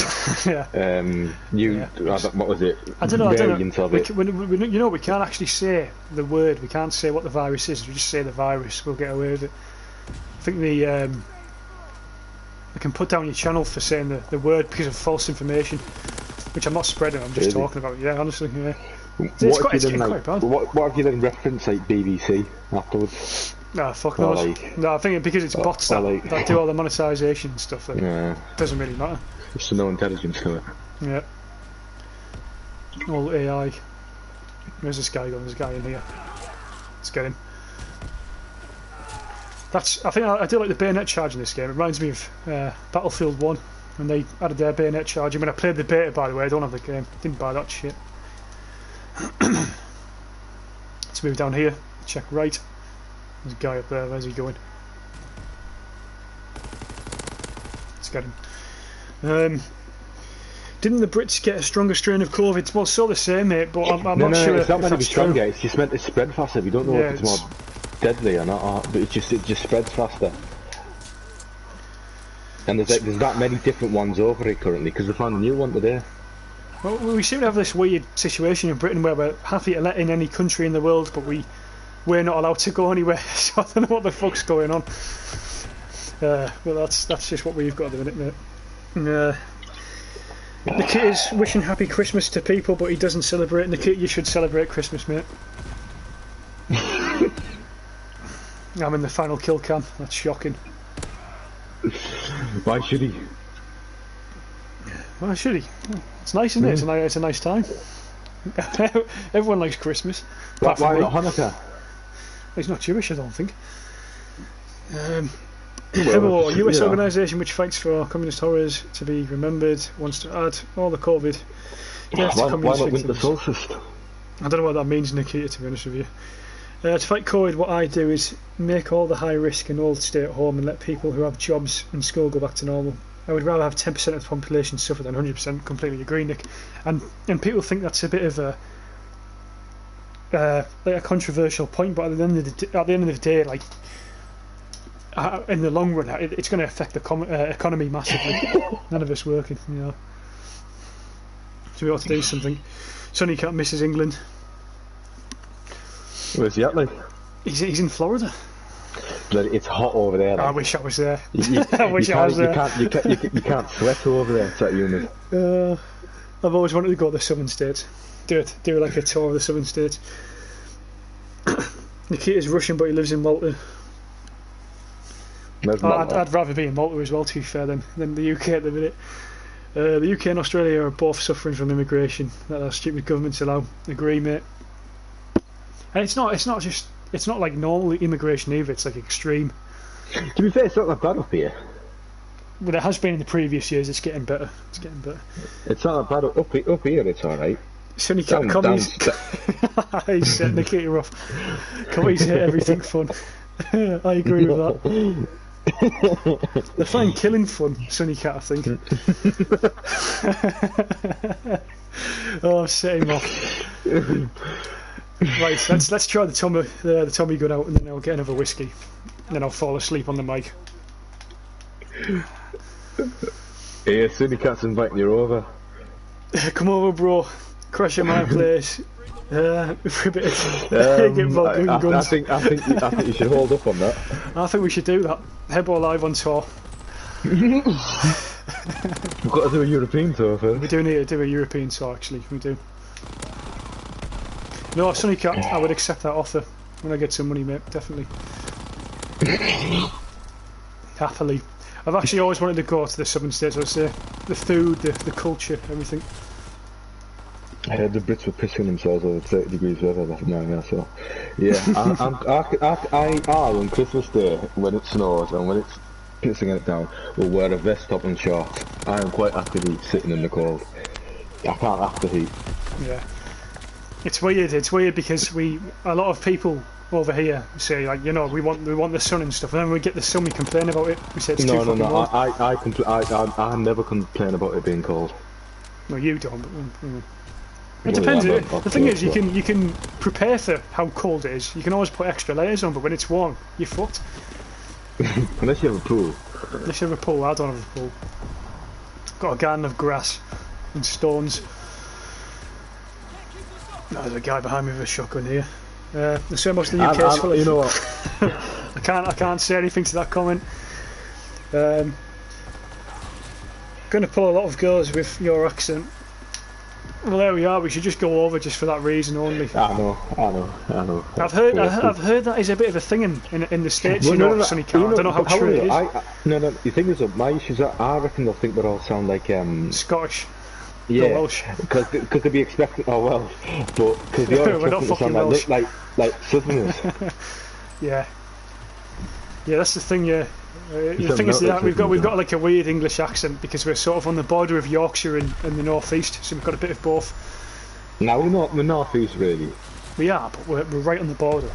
was it? I don't know. Variant of it. We can't actually say the word. We can't say what the virus is. We just say the virus. We'll get away with it. I think they can put down your channel for saying the word because of false information, which I'm not spreading. I'm just talking about. Yeah, honestly, yeah. It's getting quite bad. What have you then referenced, like BBC afterwards? No, fuck those. No, I think because it's bots that do all the monetisation and stuff. It doesn't really matter. There's no intelligence to it. Yeah. All AI. Where's this guy going? There's a guy in here. Let's get him. I think I do like the bayonet charge in this game. It reminds me of Battlefield 1 when they added their bayonet charge. I mean, I played the beta, by the way. I don't have the game. Didn't buy that shit. Let's move down here. Check right. There's a guy up there. Where's he going? Let's get him. Didn't the Brits get a stronger strain of COVID? Well, it's all the same, mate, but I'm not sure. It's not meant to be stronger. It's just meant to spread faster. We don't know if it's more deadly or not, but it just spreads faster. And there's that many different ones over it currently because they found a new one today. Well, we seem to have this weird situation in Britain where we're happy to let in any country in the world, but we're not allowed to go anywhere. So I don't know what the fuck's going on. Well, that's just what we've got at the minute, mate. Nikita's wishing happy Christmas to people, but he doesn't celebrate. Nikita, you should celebrate Christmas, mate. I'm in the final kill cam. That's shocking. Why should he? Why should he? It's nice, isn't it? It's a nice time. Everyone likes Christmas. Why not Hanukkah? He's not Jewish, I don't think. Well, a US organisation which fights for communist horrors to be remembered wants to add all the COVID deaths to communist why not victims. Winter Solstice? I don't know what that means, Nikita, to be honest with you. To fight COVID, what I do is make all the high risk and all stay at home and let people who have jobs and school go back to normal. I would rather have 10% of the population suffer than 100%. Completely agree, Nick. And people think that's a bit of a controversial point, but at the end of the day, like in the long run, it's going to affect the economy massively. None of us working, you know. So we ought to do something. Sonny Cat misses England. Where's he at, like? He's in Florida. But it's hot over there. Like. I wish I was there. I wish I was there. You can't sweat over there. It's that humid. I've always wanted to go to the southern states. Do like a tour of the southern states. Nikita's Russian, but he lives in Malta. I'd rather be in Malta as well, to be fair, than the UK at the minute. The UK and Australia are both suffering from immigration that our stupid governments allow. Agree, mate. And it's not like normal immigration either. It's like extreme. To be fair, it's not that bad up here. But it has been in the previous years. It's getting better. It's not that bad up here. It's all right. Sonny Cat commies. He's setting Nikita off. Commies hate everything fun. I agree with that. They find killing fun, Sonny Cat, I think. Oh, I'm setting him off. Right, let's try the Tommy gun out, and then I'll get another whiskey, and then I'll fall asleep on the mic. Yeah, Sonny Cat's inviting you over. Come over, bro. Crash at my place. For a bit of get involved in guns. I think you should hold up on that. I think we should do that. Headball live on tour. We've got to do a European tour first. We do need to do a European tour, actually. We do. No, Sonny Cat, I would accept that offer when I get some money, mate. Definitely. Happily. I've actually always wanted to go to the southern states. I would say the food, the culture, everything. I heard the Brits were pissing themselves over 30 degrees weather last night, so yeah. I on Christmas Day, when it snows and when it's pissing it down, will wear a vest top and shorts. I am quite happily sitting in the cold. I can't have the heat. Yeah. It's weird because a lot of people over here say, like, you know, we want the sun and stuff, and then when we get the sun we complain about it. We say it's too fucking cold. I never complain about it being cold. No, you don't. But, it depends. The thing is, you can prepare for how cold it is. You can always put extra layers on, but when it's warm, you're fucked. Unless you have a pool. Unless you have a pool, I don't have a pool. Got a garden of grass and stones. Oh, there's a guy behind me with a shotgun here. The same most of the UK is full of. You know what? I can't say anything to that comment. Going to pull a lot of girls with your accent. Well, there we are. We should just go over just for that reason only. I know. I've heard that is a bit of a thing in the States. Well, no, Sonny Car. I don't know how true it is. No. The thing is, my issues are, I reckon they'll think we all sound like Scottish. Yeah, Welsh. Because they'd be expecting. Oh well, but because they are expecting to sound like Southerners. Yeah, that's the thing. Yeah. The thing is that we've got like a weird English accent because we're sort of on the border of Yorkshire and the north east, so we've got a bit of both. No, we're north east really. We are, but we're right on the border,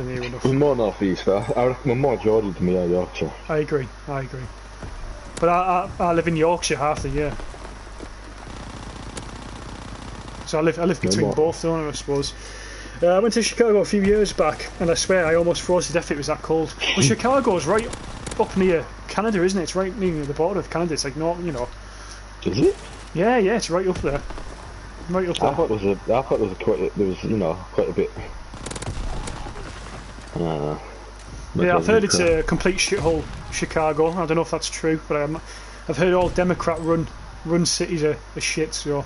near enough. We're more north east. I reckon we're more Geordie than we are Yorkshire. I agree. But I live in Yorkshire half the year, so I live between both, don't I suppose. I went to Chicago a few years back, and I swear I almost froze to death. It was that cold. Well, Chicago's right up near Canada, isn't it? It's right near the border of Canada. It's like not, you know. Is it? Yeah, it's right up there. Right up there. I thought there was quite a bit. Yeah, I've heard it's a complete shithole, Chicago. I don't know if that's true, but I've heard all Democrat-run cities are shit. So.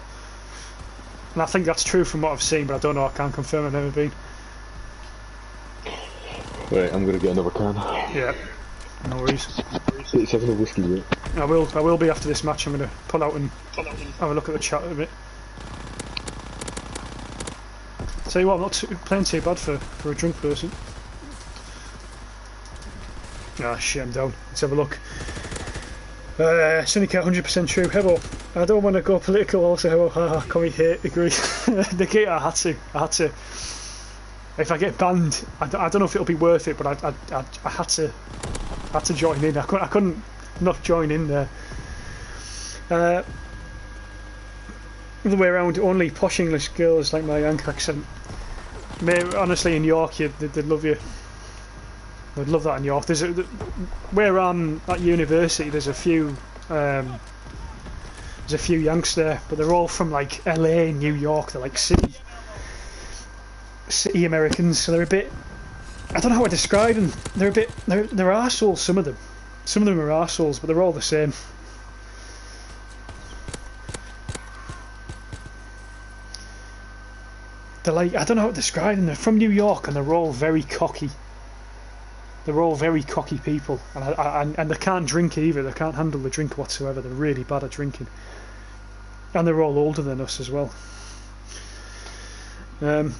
And I think that's true from what I've seen, but I don't know, I can't confirm, I've never been. Right, I'm going to get another can. Yeah, no worries. It's having a whiskey, right? I will be after this match. I'm going to pull out and have a look at the chat a bit. Tell you what, I'm not playing too bad for a drunk person. Ah, shit, I'm down. Let's have a look. Syndicate 100% true. Hebo, I don't want to go political also, Hebo. Can we hate agree? The gate, I had to. If I get banned, I don't know if it'll be worth it, but I had to join in. I couldn't not join in there. The other way around, only posh English girls like my Yank accent. Honestly, in York, they'd love you. I'd love that in York. Where I'm at university, there's a few Yanks there, but they're all from like LA, New York. They're like city Americans, so they're a bit. I don't know how to describe them. They're arseholes. Some of them are arseholes, but they're all the same. They're like, I don't know how to describe them. They're from New York and they're all very cocky. They're all very cocky people, and they can't drink either. They can't handle the drink whatsoever. They're really bad at drinking, and they're all older than us as well. I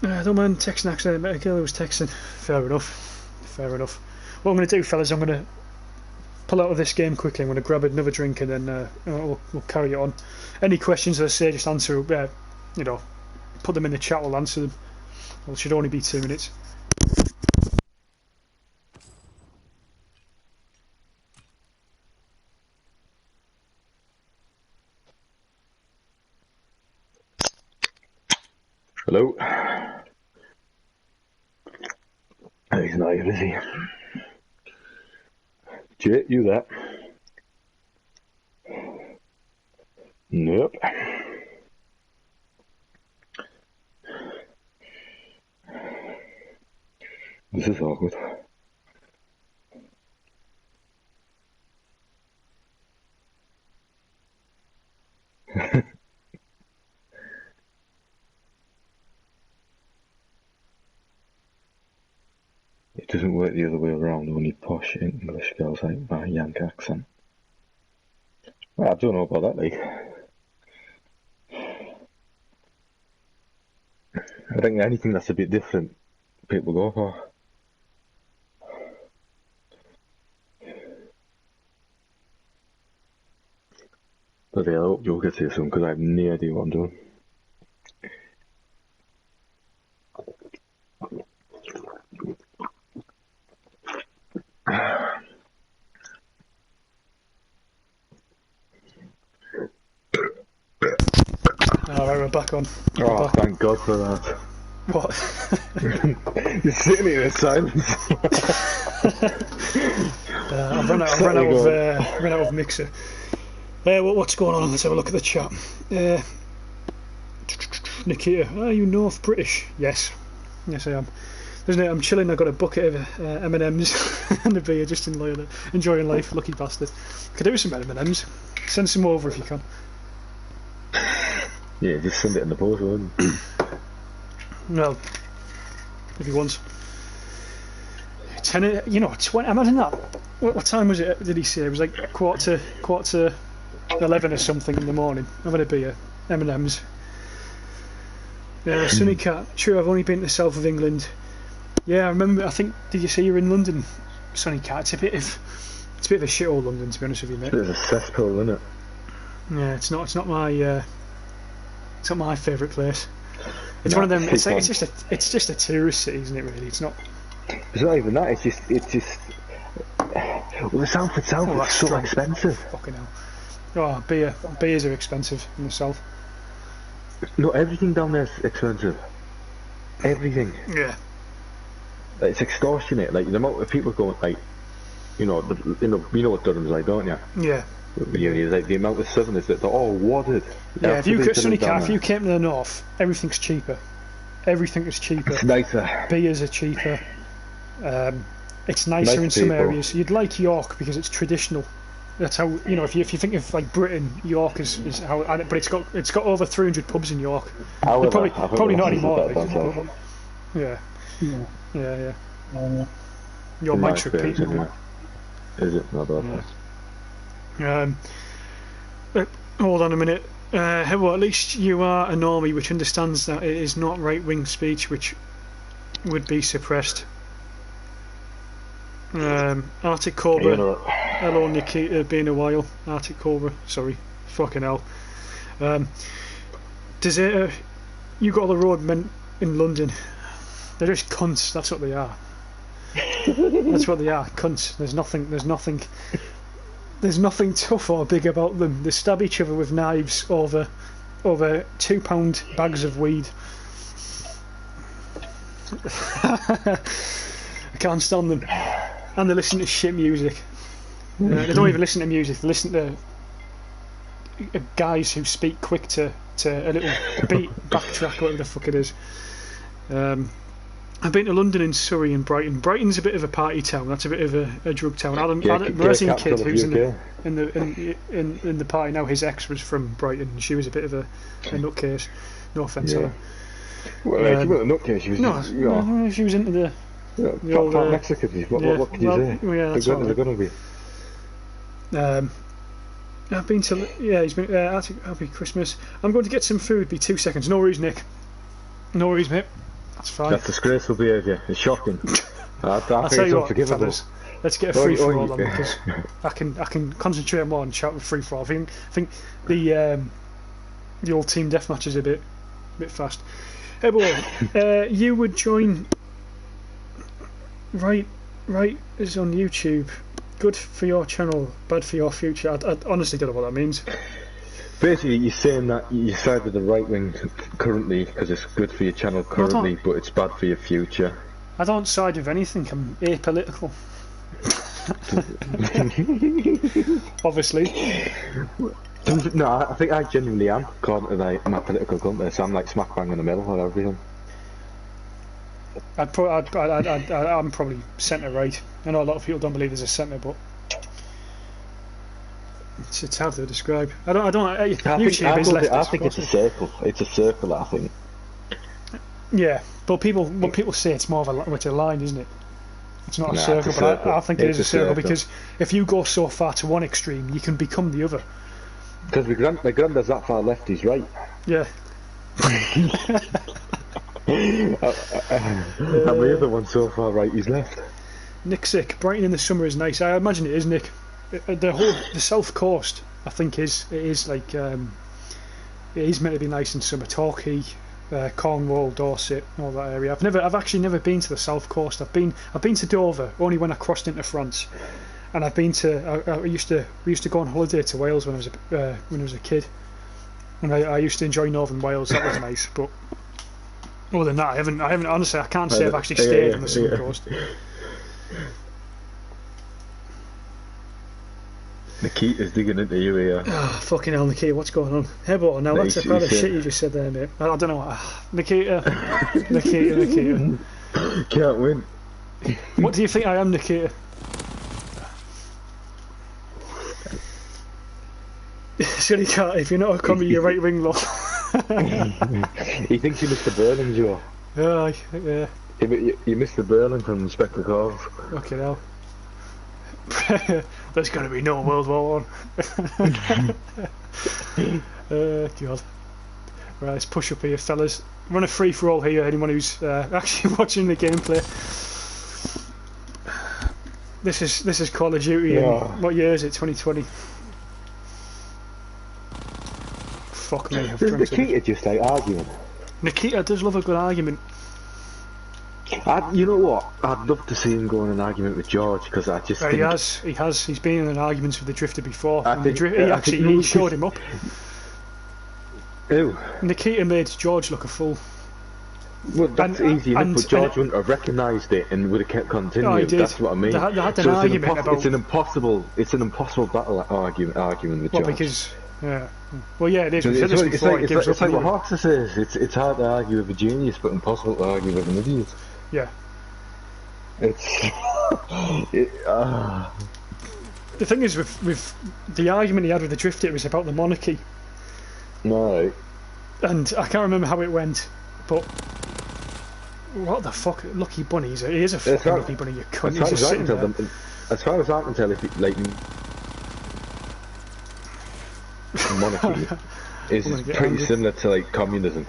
don't mind texting. Actually, I met a girl who was texting. Fair enough. What I'm going to do, fellas, I'm going to pull out of this game quickly. I'm going to grab another drink and then we'll carry it on. Any questions, as I say, just answer. Put them in the chat. We'll answer them. Well, it should only be 2 minutes. Hello. Oh, he's not here, is he? Jay, you there? Nope. This is awkward. It doesn't work the other way around, only posh English girls like my Yank accent. Well, I don't know about that, like. I think anything that's a bit different, people go for. But yeah, I hope you'll get here soon, because I have no idea what I'm doing. Alright, we're back on. Thank God for that. What? You're sitting here in silence. I've run out of mixer. What's going on? Let's have a look at the chat. Nikita, are you North British? Yes I am. Isn't it? I'm chilling. I've got a bucket of M&Ms and a beer, just enjoying life. Lucky bastard. Could do with some M&Ms. Send some over if you can. Yeah, just send it in the post, wouldn't you? Well, if he wants. 10, 20. Imagine that. What time was it? Did he say it was like quarter to 11 or something in the morning? Having a beer, M&Ms. Sunny Cat. True, I've only been to the south of England. Yeah, I remember. I think. Did you say you were in London, Sunny Cat? It's a bit of a shithole, London, to be honest with you, mate. It's a cesspool, isn't it? Yeah, it's not my favourite place. It's one of them. It's just a tourist city, isn't it? Really, it's not. It's not even that. It's just. Well, the south itself is so expensive. Fucking hell. Oh, beers are expensive in the south. No, everything down there is expensive. Everything. Yeah. It's extortionate. Like the amount of people going, like, you know what Durham's like, don't you? Yeah. Like the amount of southerners that they're all wadded. Yeah, if you came to the north, everything's cheaper. Everything is cheaper. It's nicer. Beers are cheaper. It's nicer in some areas. You'd like York because it's traditional. That's how, if you think of like Britain, York is how. But it's got over 300 pubs in York. However, probably not anymore. Yeah. Your mic's repeating. Is it? Not bad. Hold on a minute. Well, at least you are a normie which understands that it is not right-wing speech which would be suppressed. Arctic Cobra. Hello, Nikita. Been a while. Arctic Cobra. Sorry. Fucking hell. Deserter. You got the road men in London. They're just cunts. That's what they are. That's what they are. Cunts. There's nothing tough or big about them. They stab each other with knives over £2 bags of weed. I can't stand them. And they listen to shit music. They don't even listen to music. They listen to guys who speak quick to a little beat backtrack, whatever the fuck it is. I've been to London and Surrey and Brighton. Brighton's a bit of a party town. That's a bit of a drug town. Resin kid who's in the party now. His ex was from Brighton. She was a bit of a nutcase. No offence to her. Well, she wasn't a nutcase. She was. No, she was into the old Mexicans. What can you say? Yeah, they're going to be. I've been to. Yeah, he's been. Happy Christmas. I'm going to get some food. Be 2 seconds. No worries, Nick. No worries, mate. That's fine. That's disgraceful behaviour. It's shocking. I I'll think tell it's you what, unforgivable. fellas, let's get a free for all on because I can concentrate more and shout with free for all. I think the old team deathmatch is a bit fast. Hey boy, you would join. Right is on YouTube. Good for your channel, bad for your future. I honestly don't know what that means. Basically, you're saying that you side with the right wing currently because it's good for your channel currently, but it's bad for your future. I don't side with anything. I'm apolitical. Obviously. No, I think I genuinely am according to my political compass. I'm like smack bang in the middle of everything. I'm probably centre right. I know a lot of people don't believe there's a centre, but it's hard to describe. I think it's a circle. It's a circle, I think. Yeah, but when people say it's more of a line, isn't it? It's not a circle, but I think it is a circle because if you go so far to one extreme, you can become the other. Because my granddad's that far left, he's right. Yeah. And the other one so far right, he's left. Nick sick. Brighton in the summer is nice. I imagine it is, Nick. The south coast, I think it is like it is meant to be nice in summer. Torquay, Cornwall, Dorset, all that area. I've actually never been to the south coast. I've been to Dover only when I crossed into France, and I've been to. We used to go on holiday to Wales when I was a kid, and I used to enjoy Northern Wales. That was nice, but Other than that, I haven't. Honestly, I can't say I've actually stayed on the Sunny Coast. Nikita's digging into you here. Oh, fucking hell, Nikita, what's going on? Hey, but now that's a pile of shit you just said there, mate. I don't know. Nikita. Nikita. Can't win. What do you think I am, Nikita? Silly cat, if you're not a commie, you're right wing love. He thinks you missed the Berlin, Joe. Yeah. You missed the Berlin from Spectre Cove. Okay, now. There's going to be no World War I. God. Right, let's push up here, fellas. Run a free for all here, anyone who's actually watching the gameplay. This is Call of Duty. Yeah. What year is it? 2020. Fuck me. Does Nikita just like arguing? Nikita does love a good argument. You know what? I'd love to see him go in an argument with George because I just think... He has. He's been in an argument with the Drifter before. He showed him up. Who? Nikita made George look a fool. Well, that's easy enough, but George wouldn't have recognised it and would have kept continuing. He did. That's what I mean. They had an argument about... It's an impossible battle argument with George. Well, because... Yeah. Well, yeah, it is. We've said this It's before. like what Hawkster says. It's hard to argue with a genius, but impossible to argue with an idiot. Yeah. It's... The thing is, with the argument he had with the Drifter, it was about the monarchy. No. And I can't remember how it went, but... What the fuck? Lucky Bunny. He is a fucking lucky bunny, you cunt. He's just sitting there. As far as I can tell, if it, like... monarchy is pretty similar to like communism.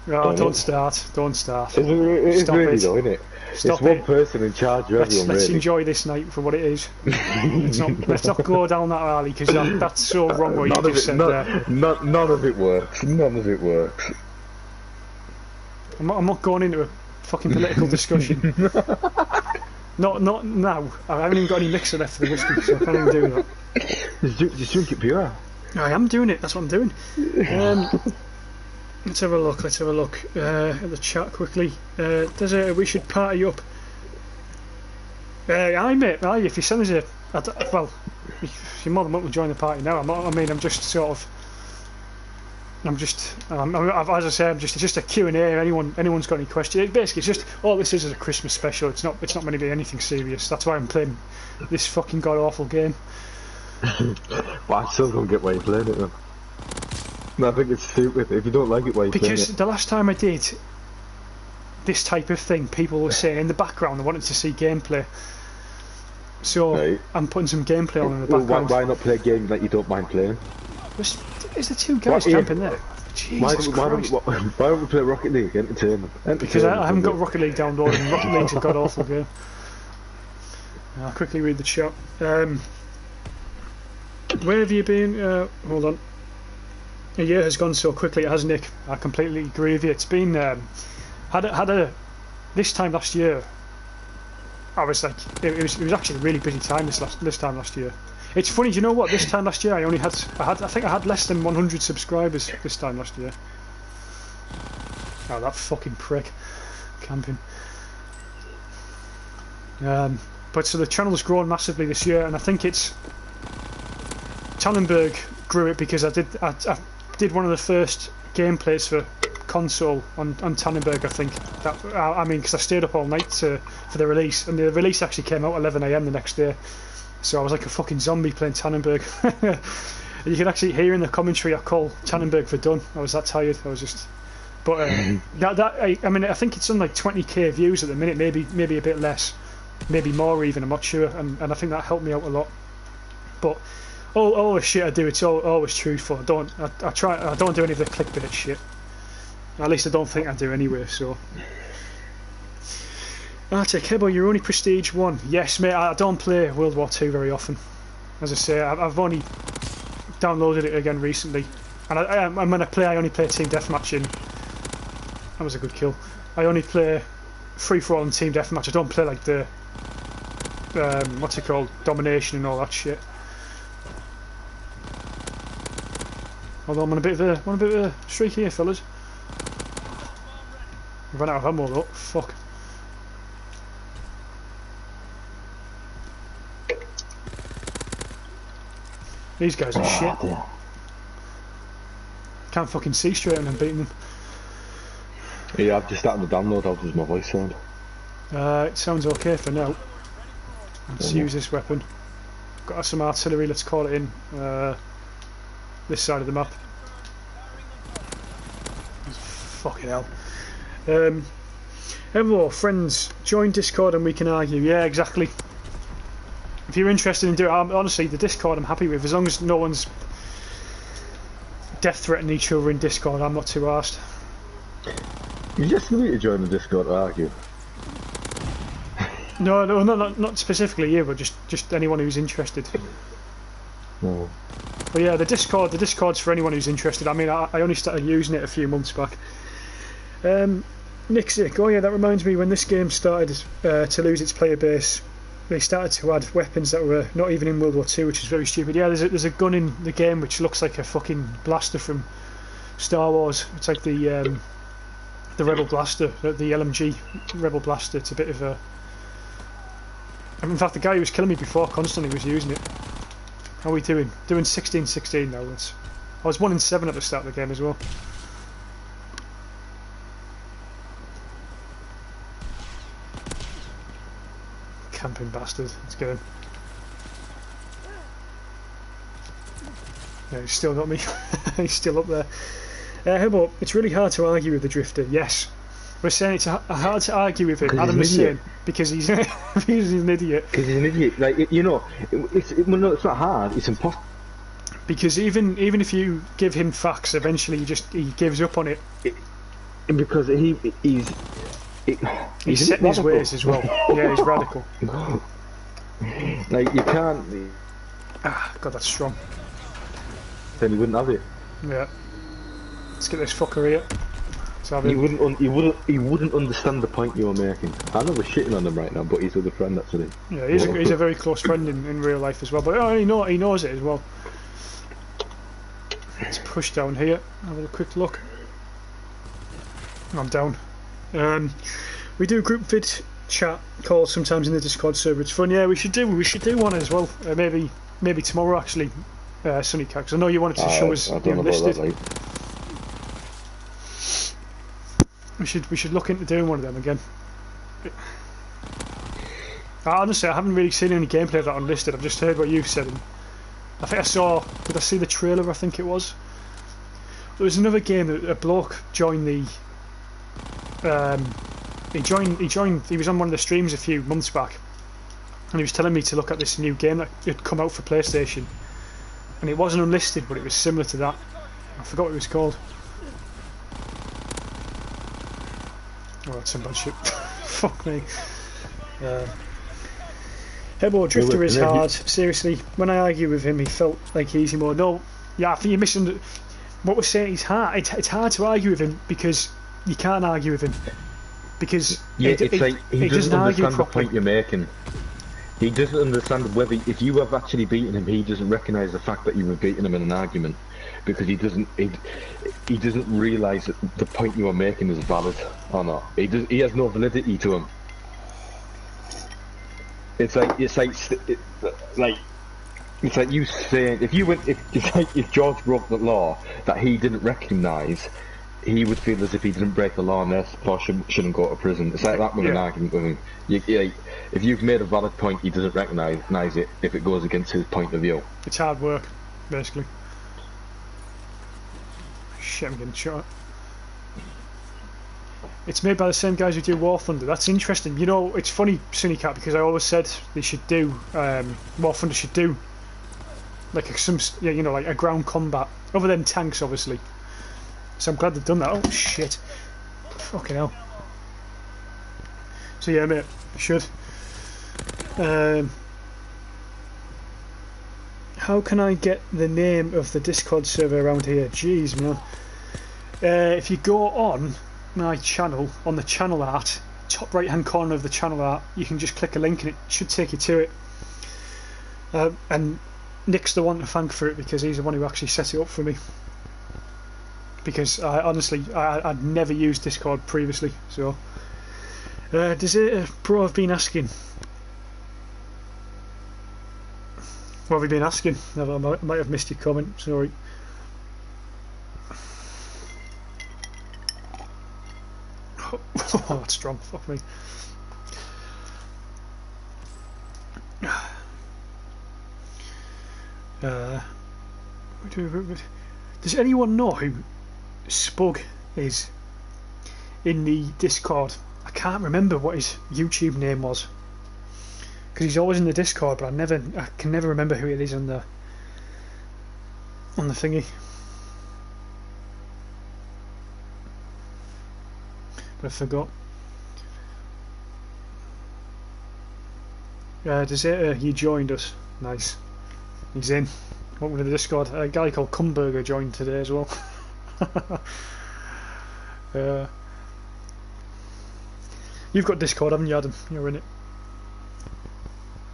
Oh, don't start. It's really though, isn't it? It's one person in charge of everyone. Let's really. enjoy this night for what it is. let's not go down that alley because that's so wrong what you just said there. None of it works. None of it works. I'm not going into a fucking political discussion. Not now. I haven't even got any mixer left for the whiskey, so I can't even do that. Just drink it pure. I am doing it. That's what I'm doing. Let's have a look. At the chat quickly. We should party up. Aye, mate. Aye, if you send us well, you're more than welcome to join the party now. As I say, it's just a Q&A. Anyone's got any questions? Basically, it's just all this is a Christmas special. It's not meant to be anything serious. That's why I'm playing this fucking god awful game. Well, I still don't get why you're playing it then. No, I think it's stupid. If you don't like it, why you're playing it? Because the last time I did this type of thing, people were saying in the background they wanted to see gameplay. So right. I'm putting some gameplay on in the background. Why not play a game that you don't mind playing? Is there two guys camping there? Jesus Christ. Why don't we play Rocket League? Entertainment. Because I haven't got Rocket League downloaded, and Rocket League's a god awful game. I'll quickly read the chat. Where have you been? Hold on. A year has gone so quickly, hasn't it? I completely agree with you. It's been this time last year. I was like, it was actually a really busy time this time last year. It's funny, do you know what? This time last year, I think I had less than 100 subscribers this time last year. Oh, that fucking prick, camping. But so the channel's grown massively this year, and I think it's Tannenberg grew it because I did one of the first gameplays for console on Tannenberg. I think because I stayed up all night for the release, and the release actually came out 11 AM the next day. So I was like a fucking zombie playing Tannenberg. You can actually hear in the commentary I call Tannenberg Verdun. I was that tired. I was just. But I think it's on like 20k views at the minute, maybe a bit less, maybe more even. I'm not sure, and I think that helped me out a lot. But all the shit I do, it's always truthful. I don't do any of the clickbait shit. At least I don't think I do anyway. So. Arctic, Kebo, you're only Prestige 1. Yes, mate, I don't play World War 2 very often. As I say, I've only downloaded it again recently. And when I play, I only play Team Deathmatch in. That was a good kill. I only play free-for-all and Team Deathmatch. I don't play like the what's it called, Domination and all that shit. Although I'm on a bit of a streak here, fellas. I've run out of ammo though. Fuck. These guys are shit. Dear. Can't fucking see straight when I'm beating them. Yeah, I've just started to download. How does my voice sound? It sounds okay for now. Let's use this weapon. Got some artillery, let's call it in. This side of the map. Fucking hell. Hello, friends. Join Discord and we can argue. Yeah, exactly. If you're interested in doing it, honestly, the Discord I'm happy with. As long as no one's death threatening each other in Discord, I'm not too arsed. You just need to join the Discord to argue. No, not specifically you, but just anyone who's interested. No. But yeah, the Discord's for anyone who's interested. I mean, I only started using it a few months back. Nixic, oh yeah, that reminds me, when this game started to lose its player base, they started to add weapons that were not even in World War II, which is very stupid. Yeah, there's a gun in the game which looks like a fucking blaster from Star Wars. It's like the Rebel Blaster, the LMG Rebel Blaster. It's a bit of a... In fact, the guy who was killing me before constantly was using it. How are we doing? Doing 16-16 now. I was 1 in 7 at the start of the game as well. Camping bastard. Let's get him. Yeah, he's still got me. He's still up there. But it's really hard to argue with the Drifter. Yes. We're saying it's hard to argue with him. Adam is saying because he's he's an idiot. Because he's an idiot. Like, you know, it's not hard. It's impossible. Because even if you give him facts, eventually he gives up on it. Because he's set in his ways as well. Yeah, he's radical. Like, you can't. Ah, God, that's strong. Then he wouldn't have it. Yeah. Let's get this fucker here. He wouldn't understand the point you were making. I know we're shitting on him right now, but he's with a friend actually. Yeah, he's a very close friend in real life as well. But he knows it as well. Let's push down here. Have a quick look. I'm down. We do group vid chat calls sometimes in the Discord server. It's fun. Yeah, we should do one as well. Maybe tomorrow actually, Sunny Cat. Because I know you wanted to show us the Unlisted. We should look into doing one of them again. Honestly, I haven't really seen any gameplay of that Unlisted. I've just heard what you've said. And I think did I see the trailer? I think it was. There was another game that a bloke joined the. He was on one of the streams a few months back, and he was telling me to look at this new game that had come out for PlayStation, and it wasn't Unlisted, but it was similar to that. I forgot what it was called. Oh, that's some bad shit. Fuck me. Hebo Drifter is hard. Seriously, when I argue with him, he felt like easy mode. No, yeah, I think you're missing. What we're saying is hard. It's hard to argue with him because you can't argue with him. Because he doesn't understand the point you're making. He doesn't understand whether, if you have actually beaten him, he doesn't recognise the fact that you were beating him in an argument, because he doesn't realise that the point you are making is valid or not. He has no validity to him. It's like you saying if George broke the law that he didn't recognise, he would feel as if he didn't break the law and therefore shouldn't go to prison. It's like that with an argument with him. If you've made a valid point, he doesn't recognise it if it goes against his point of view. It's hard work, basically. Shit, I'm getting shot. It's made by the same guys who do War Thunder. That's interesting. You know, it's funny, Sunny Cat, because I always said they should do War Thunder should do like like a ground combat, other than tanks, obviously. So I'm glad they've done that. Oh shit! Fucking hell. So yeah, mate, should. How can I get the name of the Discord server around here? Jeez, man. If you go on my channel, on the channel art, top right hand corner of the channel art, you can just click a link and it should take you to it. And Nick's the one to thank for it, because he's the one who actually set it up for me. because I honestly I'd never used Discord previously. So, Deserter Pro have been asking. What have you been asking? I might have missed your comment. Sorry. Oh, that's strong. Fuck me. Does anyone know who Spug is in the Discord? I can't remember what his YouTube name was because he's always in the Discord, but I can never remember who it is on the thingy. But I forgot. Deserter, you joined us. Nice. He's in. Welcome to the Discord. A guy called Cumberger joined today as well. You've got Discord, haven't you, Adam? You're in it.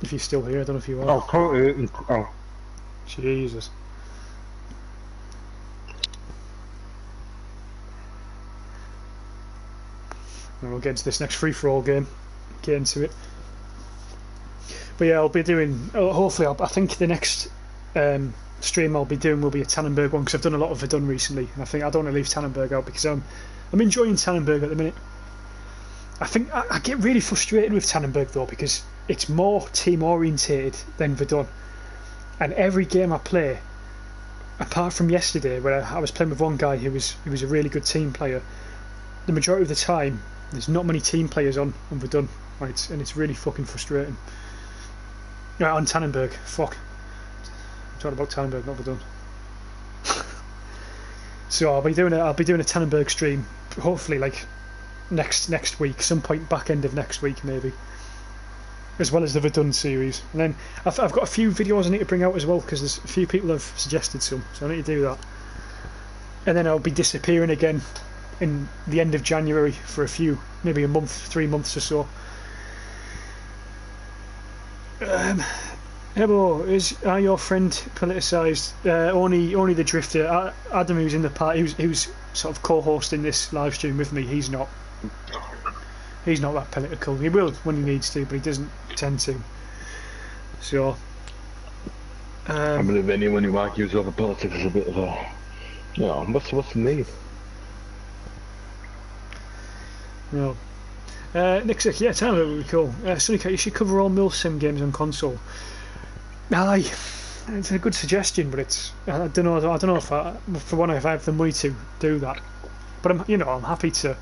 If you're still here, I don't know if you are. Oh, totally. Oh. Jesus. And we'll get into this next free-for-all game. Get into it. But yeah, I'll be doing. Hopefully, I think the next stream I'll be doing will be a Tannenberg one because I've done a lot of Verdun recently, and I think I don't want to leave Tannenberg out because I'm enjoying Tannenberg at the minute. I think I get really frustrated with Tannenberg though because it's more team orientated than Verdun, and every game I play, apart from yesterday where I was playing with one guy who was a really good team player, the majority of the time there's not many team players on Verdun, right? And it's really fucking frustrating. Yeah, on Tannenberg, fuck. I'm talking about Tannenberg, not Verdun. So I'll be doing a Tannenberg stream, hopefully like next week, some point back end of next week maybe, as well as the Verdun series. And then I've got a few videos I need to bring out as well because there's a few people have suggested some, so I need to do that. And then I'll be disappearing again in the end of January for a few, maybe a month, 3 months or so. Hello, are your friend politicised? Only the Drifter. Adam, who's in the party, who's sort of co-hosting this live stream with me, he's not that political. He will when he needs to, but he doesn't tend to. So I believe anyone who argues over politics is a bit of a, you know, what's the need? No. Nick said, yeah, tell me what would be cool. Sunnycat, you should cover all Milsim games on console. Aye, it's a good suggestion, but I don't know if I have the money to do that. But I'm happy to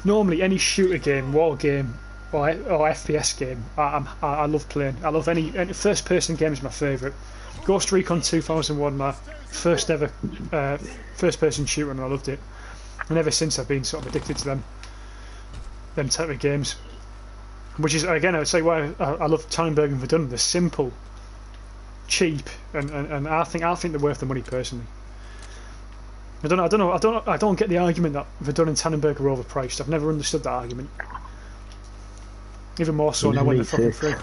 normally any shooter game, war game, or FPS game. I love playing. I love any first person game is my favourite. Ghost Recon 2001, my first ever first person shooter, and I loved it. And ever since I've been sort of addicted to them type of games, which is again I would say why I love Tannenberg and Verdun. They're simple, cheap, and I think they're worth the money personally. I don't get the argument that Verdun and Tannenberg are overpriced. I've never understood that argument. Even more so now when they're fucking free.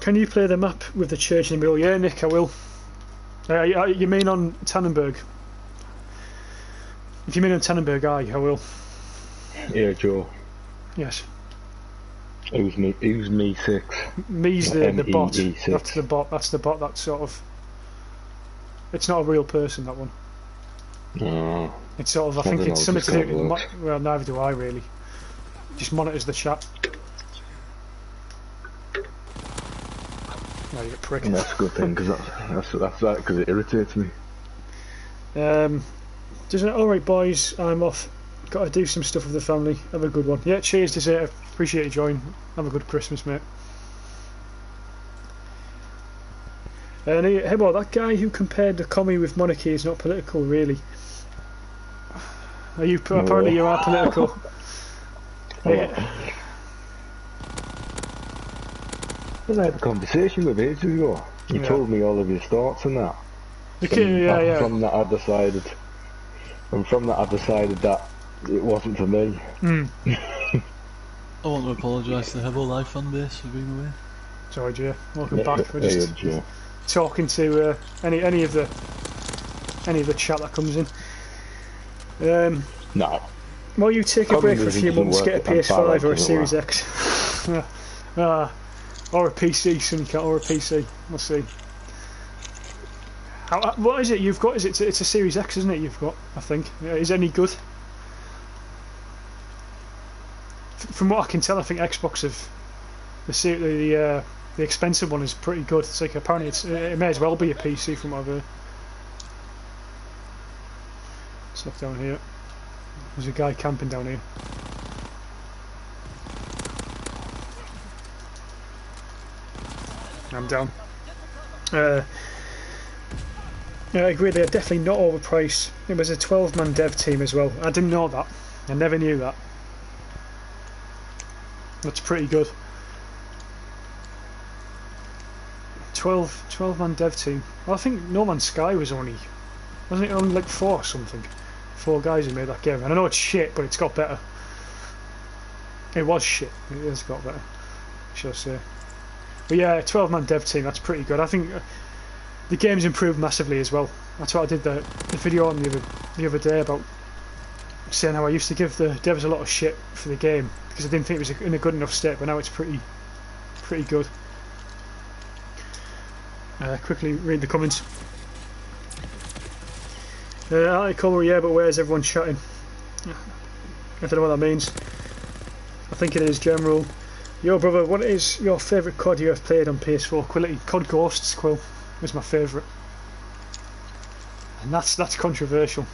Can you play the map with the church in the middle? Yeah, Nick, I will. You mean on Tannenberg? If you mean on Tannenberg, I will. Yeah, Joe. Yes. Who's me 6? Me's the bot. MEE6. That's the bot. That's the bot. That's sort of. It's not a real person, that one. No. It's sort of. I think it's something to do. Well, neither do I really. Just monitors the chat. No, you prick. And that's a good thing because that's that because it irritates me. Alright, boys, I'm off. Got to do some stuff with the family. Have a good one. Yeah, cheers, Deserter. Appreciate you joining. Have a good Christmas, mate. And hey, well, that guy who compared the commie with monarchy is not political, really. Are you? Apparently, you are political. Yeah. I had a conversation with ages ago. He told me all of his thoughts and that. Yeah. From that, I decided. And from that, I decided that it wasn't for me. I want to apologise to the Hebel Live fan base for being away. Sorry, Jay. Welcome back. Jay. talking to any of the chat that comes in. No. Well, you take a break for a few months, get a PS5 or a Series work. X, or a PC, Sunnycat, or a PC. We'll see. What is it you've got? It's a Series X, isn't it? You've got, I think. Is it any good? From what I can tell, I think Xbox have the expensive one is pretty good. It's like apparently it may as well be a PC from what I've heard. Let's look down here. There's a guy camping down here. I'm down. I agree, they're definitely not overpriced. It was a 12-man dev team as well. I didn't know that. I never knew that. That's pretty good. 12-man dev team. Well, I think No Man's Sky wasn't it only like 4 or something? 4 guys who made that game. And I know it's shit, but it's got better. It was shit. It has got better, should I say. But yeah, 12-man dev team, that's pretty good. I think the game's improved massively as well. That's what I did the video on the other day about saying how I used to give the devs a lot of shit for the game because I didn't think it was in a good enough state, but now it's pretty good. Quickly read the comments. Article, yeah, but where's everyone chatting? I don't know what that means. I think it is general. Yo brother, what is your favourite COD you have played on PS4? Quality COD Ghosts, Quill, is my favourite. And that's controversial.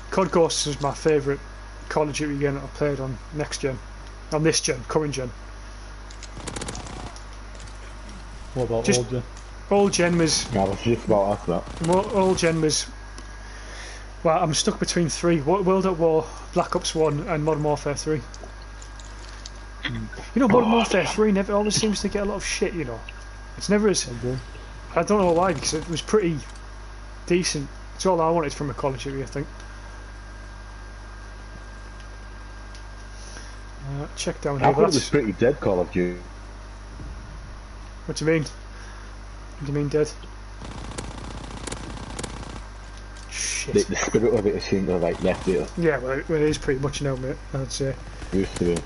COD Ghosts is my favourite Call of Duty game that I played on next gen. On this gen, current gen. What about old gen? Old gen was... Yeah, I was just about to ask that. Old gen was... Well, I'm stuck between 3. World at War, Black Ops 1 and Modern Warfare 3. You know, Modern Warfare 3 never always seems to get a lot of shit, you know. It's never as... I don't know why, because it was pretty decent. It's all I wanted from a Call of Duty, I think. Check down here. I thought it was pretty dead, Call of Duty. What do you mean? What do you mean dead? Shit. The spirit of it seemed to have like left it. Yeah, well, it is pretty much now, mate, I'd say. It used to be.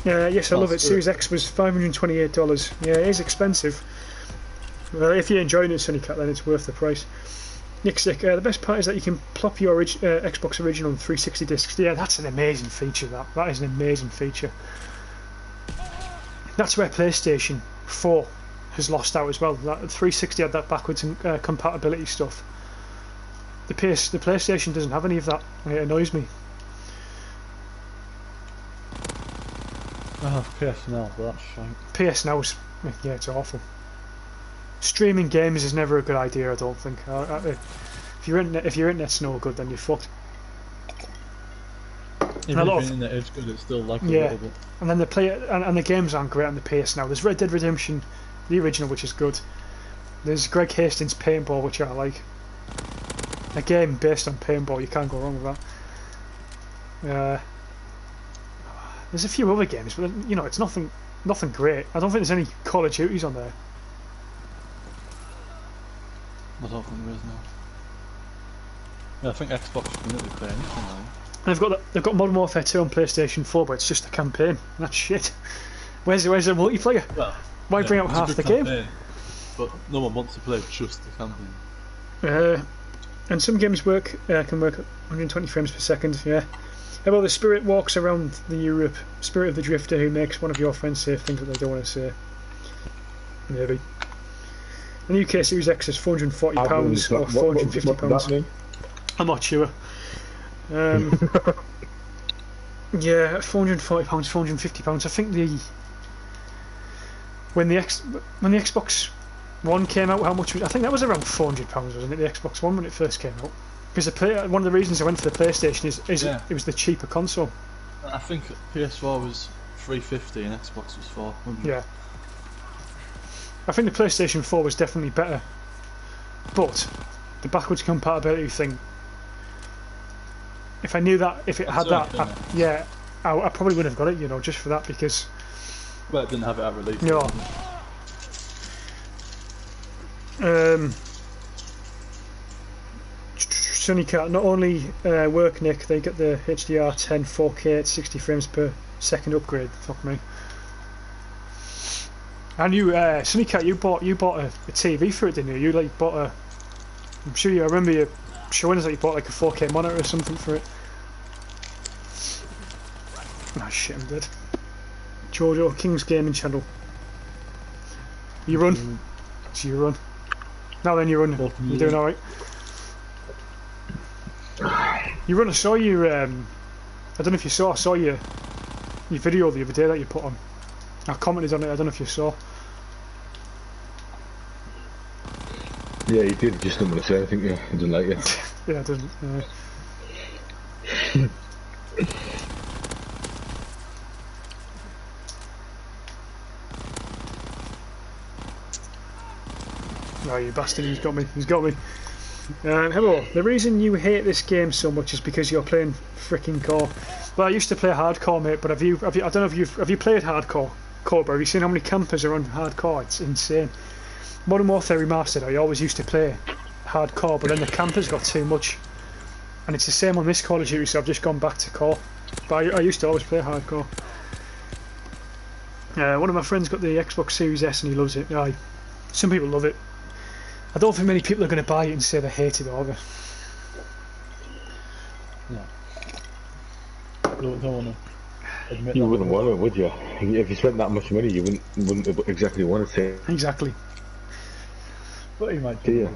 Yes, I love it. Series X was $528. Yeah, it is expensive. Well, if you're enjoying it, Sunnycat, then it's worth the price. Nick Sick, the best part is that you can plop your Xbox original on 360 discs. Yeah, that's an amazing feature, that is an amazing feature. That's where PlayStation 4 has lost out as well. That 360 had that backwards compatibility stuff. The PlayStation doesn't have any of that, and it annoys me. I have PS Now, but that's shite. PS Now's, yeah, it's awful. Streaming games is never a good idea, I don't think. If your internet's no good, then you're fucked. Even if the internet is good, it's still like a little bit. And then and the games aren't great on the PS Now. There's Red Dead Redemption, the original, which is good. There's Greg Hastings Paintball, which I like. A game based on paintball, you can't go wrong with that. There's a few other games, but you know, it's nothing great. I don't think there's any Call of Duties on there. I don't think there is now. Yeah, I think Xbox can really play anything now. And they've got Modern Warfare 2 on PlayStation 4, but it's just a campaign. And that's shit. Where's the multiplayer? Well, why bring out half the game? But no one wants to play just the campaign. And some games can work at 120 frames per second. Yeah. How about the Spirit walks around the Europe? Spirit of the Drifter who makes one of your friends say things that they don't want to say. Maybe. The UK Series X is £440 or £450. I'm not sure. Yeah, £440, £450. I think when the Xbox One came out, how much was? I think that was around £400, wasn't it? The Xbox One when it first came out. Because one of the reasons I went for the PlayStation is it was the cheaper console. I think PS4 was $350 and Xbox was $400. Yeah. I think the PlayStation 4 was definitely better, but the backwards compatibility thing. If I knew that, if it had that, I probably would have got it, you know, just for that because. But it didn't have it at release. No. Sunny Cat, not only work Nick, they get the HDR10 4K at 60 frames per second upgrade. Fuck me. And you, Sunny Cat, you bought a TV for it, didn't you? You like bought a. I'm sure you. I remember you showing us that you bought like a 4K monitor or something for it. Oh shit, I'm dead. Jojo King's Gaming Channel. You run. So you run. Now then, you run. You're doing all right. You run. I saw you. I don't know if you saw. I saw your video the other day that you put on. I commented on it. I don't know if you saw. Yeah, he did. Just didn't want to say anything. Yeah, he didn't like you. Yeah, I didn't. Oh, you bastard! He's got me. He's got me. Hello. The reason you hate this game so much is because you're playing freaking core. Well, I used to play hardcore, mate. But have you? I don't know if have you played hardcore, Cobra? Have you seen how many campers are on hardcore? It's insane. Modern Warfare Remastered. I always used to play hardcore, but then the campers got too much, and it's the same on this Call of Duty. So I've just gone back to core. But I used to always play hardcore. One of my friends got the Xbox Series S and he loves it. Aye. Some people love it. I don't think many people are going to buy it and say they hate it over. No. Don't want to admit You that wouldn't want it, would you? If you spent that much money, you wouldn't exactly want to say. Exactly. But you might do.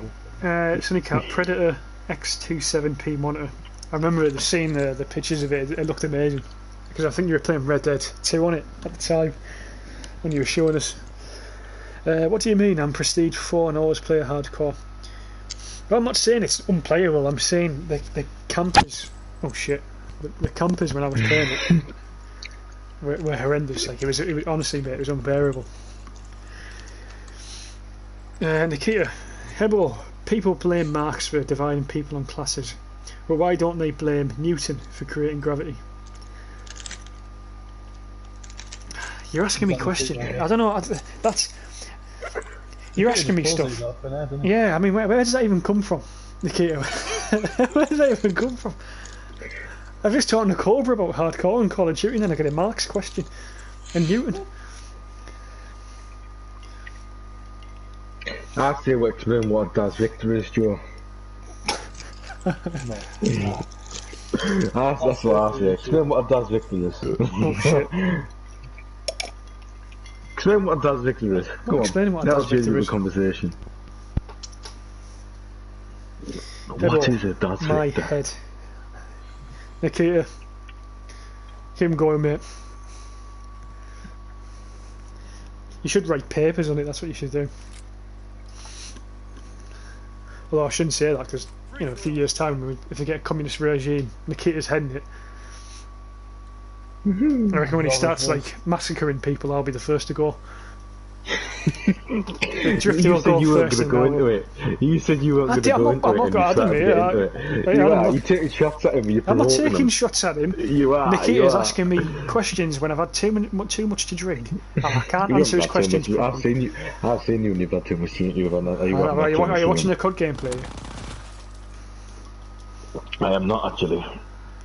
Sunny Cat Predator X27P monitor. I remember seeing the pictures of it. It looked amazing because I think you were playing Red Dead 2 on it at the time when you were showing us. What do you mean I'm Prestige 4 and always play hardcore? Well, I'm not saying it's unplayable. I'm saying the campers. Oh shit! The campers when I was playing it were horrendous. Like it was honestly, mate, it was unbearable. Nikita, Hebel, people blame Marx for dividing people on classes, but why don't they blame Newton for creating gravity? You're asking me questions. I don't know. That's. You're asking me stuff. Yeah, I mean, where does that even come from, Nikita? Where does that even come from? I've just talked to Cobra about hardcore and Call of Duty, and then I get a Marx question. And Newton. I say what explain what Das Victor is, Joe. That's what I say. Explain what a Das Victor is. Oh shit. Explain what a Das Victor is. Go on. Explain what a Das Victor is. Conversation. What is a Das Victor? My head. Nikita. Keep him going, mate. You should write papers on it, that's what you should do. Although I shouldn't say that because, you know, a few years' time, if we get a communist regime, Nikita's heading it. I reckon when he starts like massacring people, I'll be the first to go. You said you weren't going to go into it. You said you weren't going to go into it. I'm not You're taking shots at him. I'm not taking shots at him. You are. Nikita's asking me questions when I've had too much to drink. And I can't answer his questions. I've seen you when you've had too much to drink. Are you watching the CUD gameplay? I am not actually.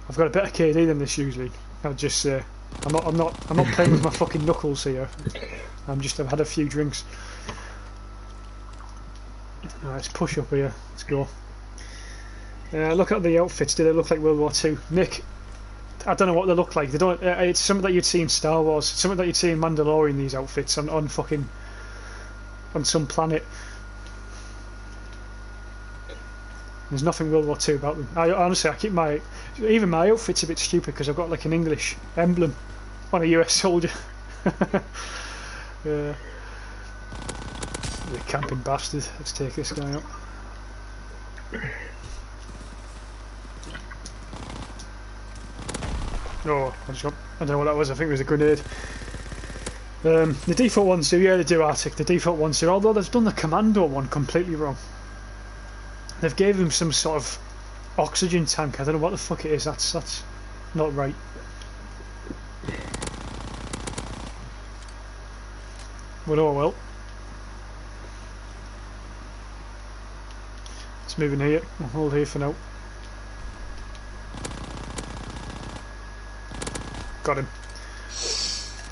I've got a better KD than this usually. I'll just say I'm not playing with my fucking knuckles here. I've had a few drinks. Right, let's push up here. Let's go. Look at the outfits. Do they look like World War II? Nick, I don't know what they look like. They don't. It's something that you'd see in Star Wars. Something that you'd see in Mandalorian. These outfits on fucking on some planet. There's nothing World War II about them. Honestly, I keep even my outfit's a bit stupid because I've got like an English emblem on a US soldier. The camping bastard. Let's take this guy out. Oh, I don't know what that was. I think it was a grenade. The default ones do, yeah, they do Arctic. The default ones do, although they've done the commando one completely wrong. They've gave him some sort of oxygen tank. I don't know what the fuck it is. That's not right. But oh well. Just moving here. I'll hold here for now. Got him.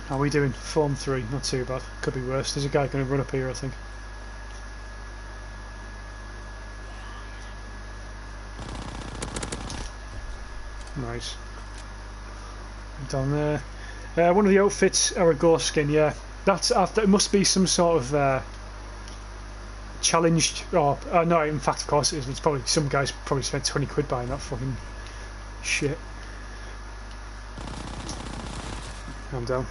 How are we doing? Form 3, not too bad. Could be worse. There's a guy going to run up here, I think. Nice. Down there. One of the outfits, our ghost skin, yeah. That's after. It must be some sort of challenged. Or no, in fact, of course, it is. It's probably some guys probably spent 20 quid buying that fucking shit. Calm down.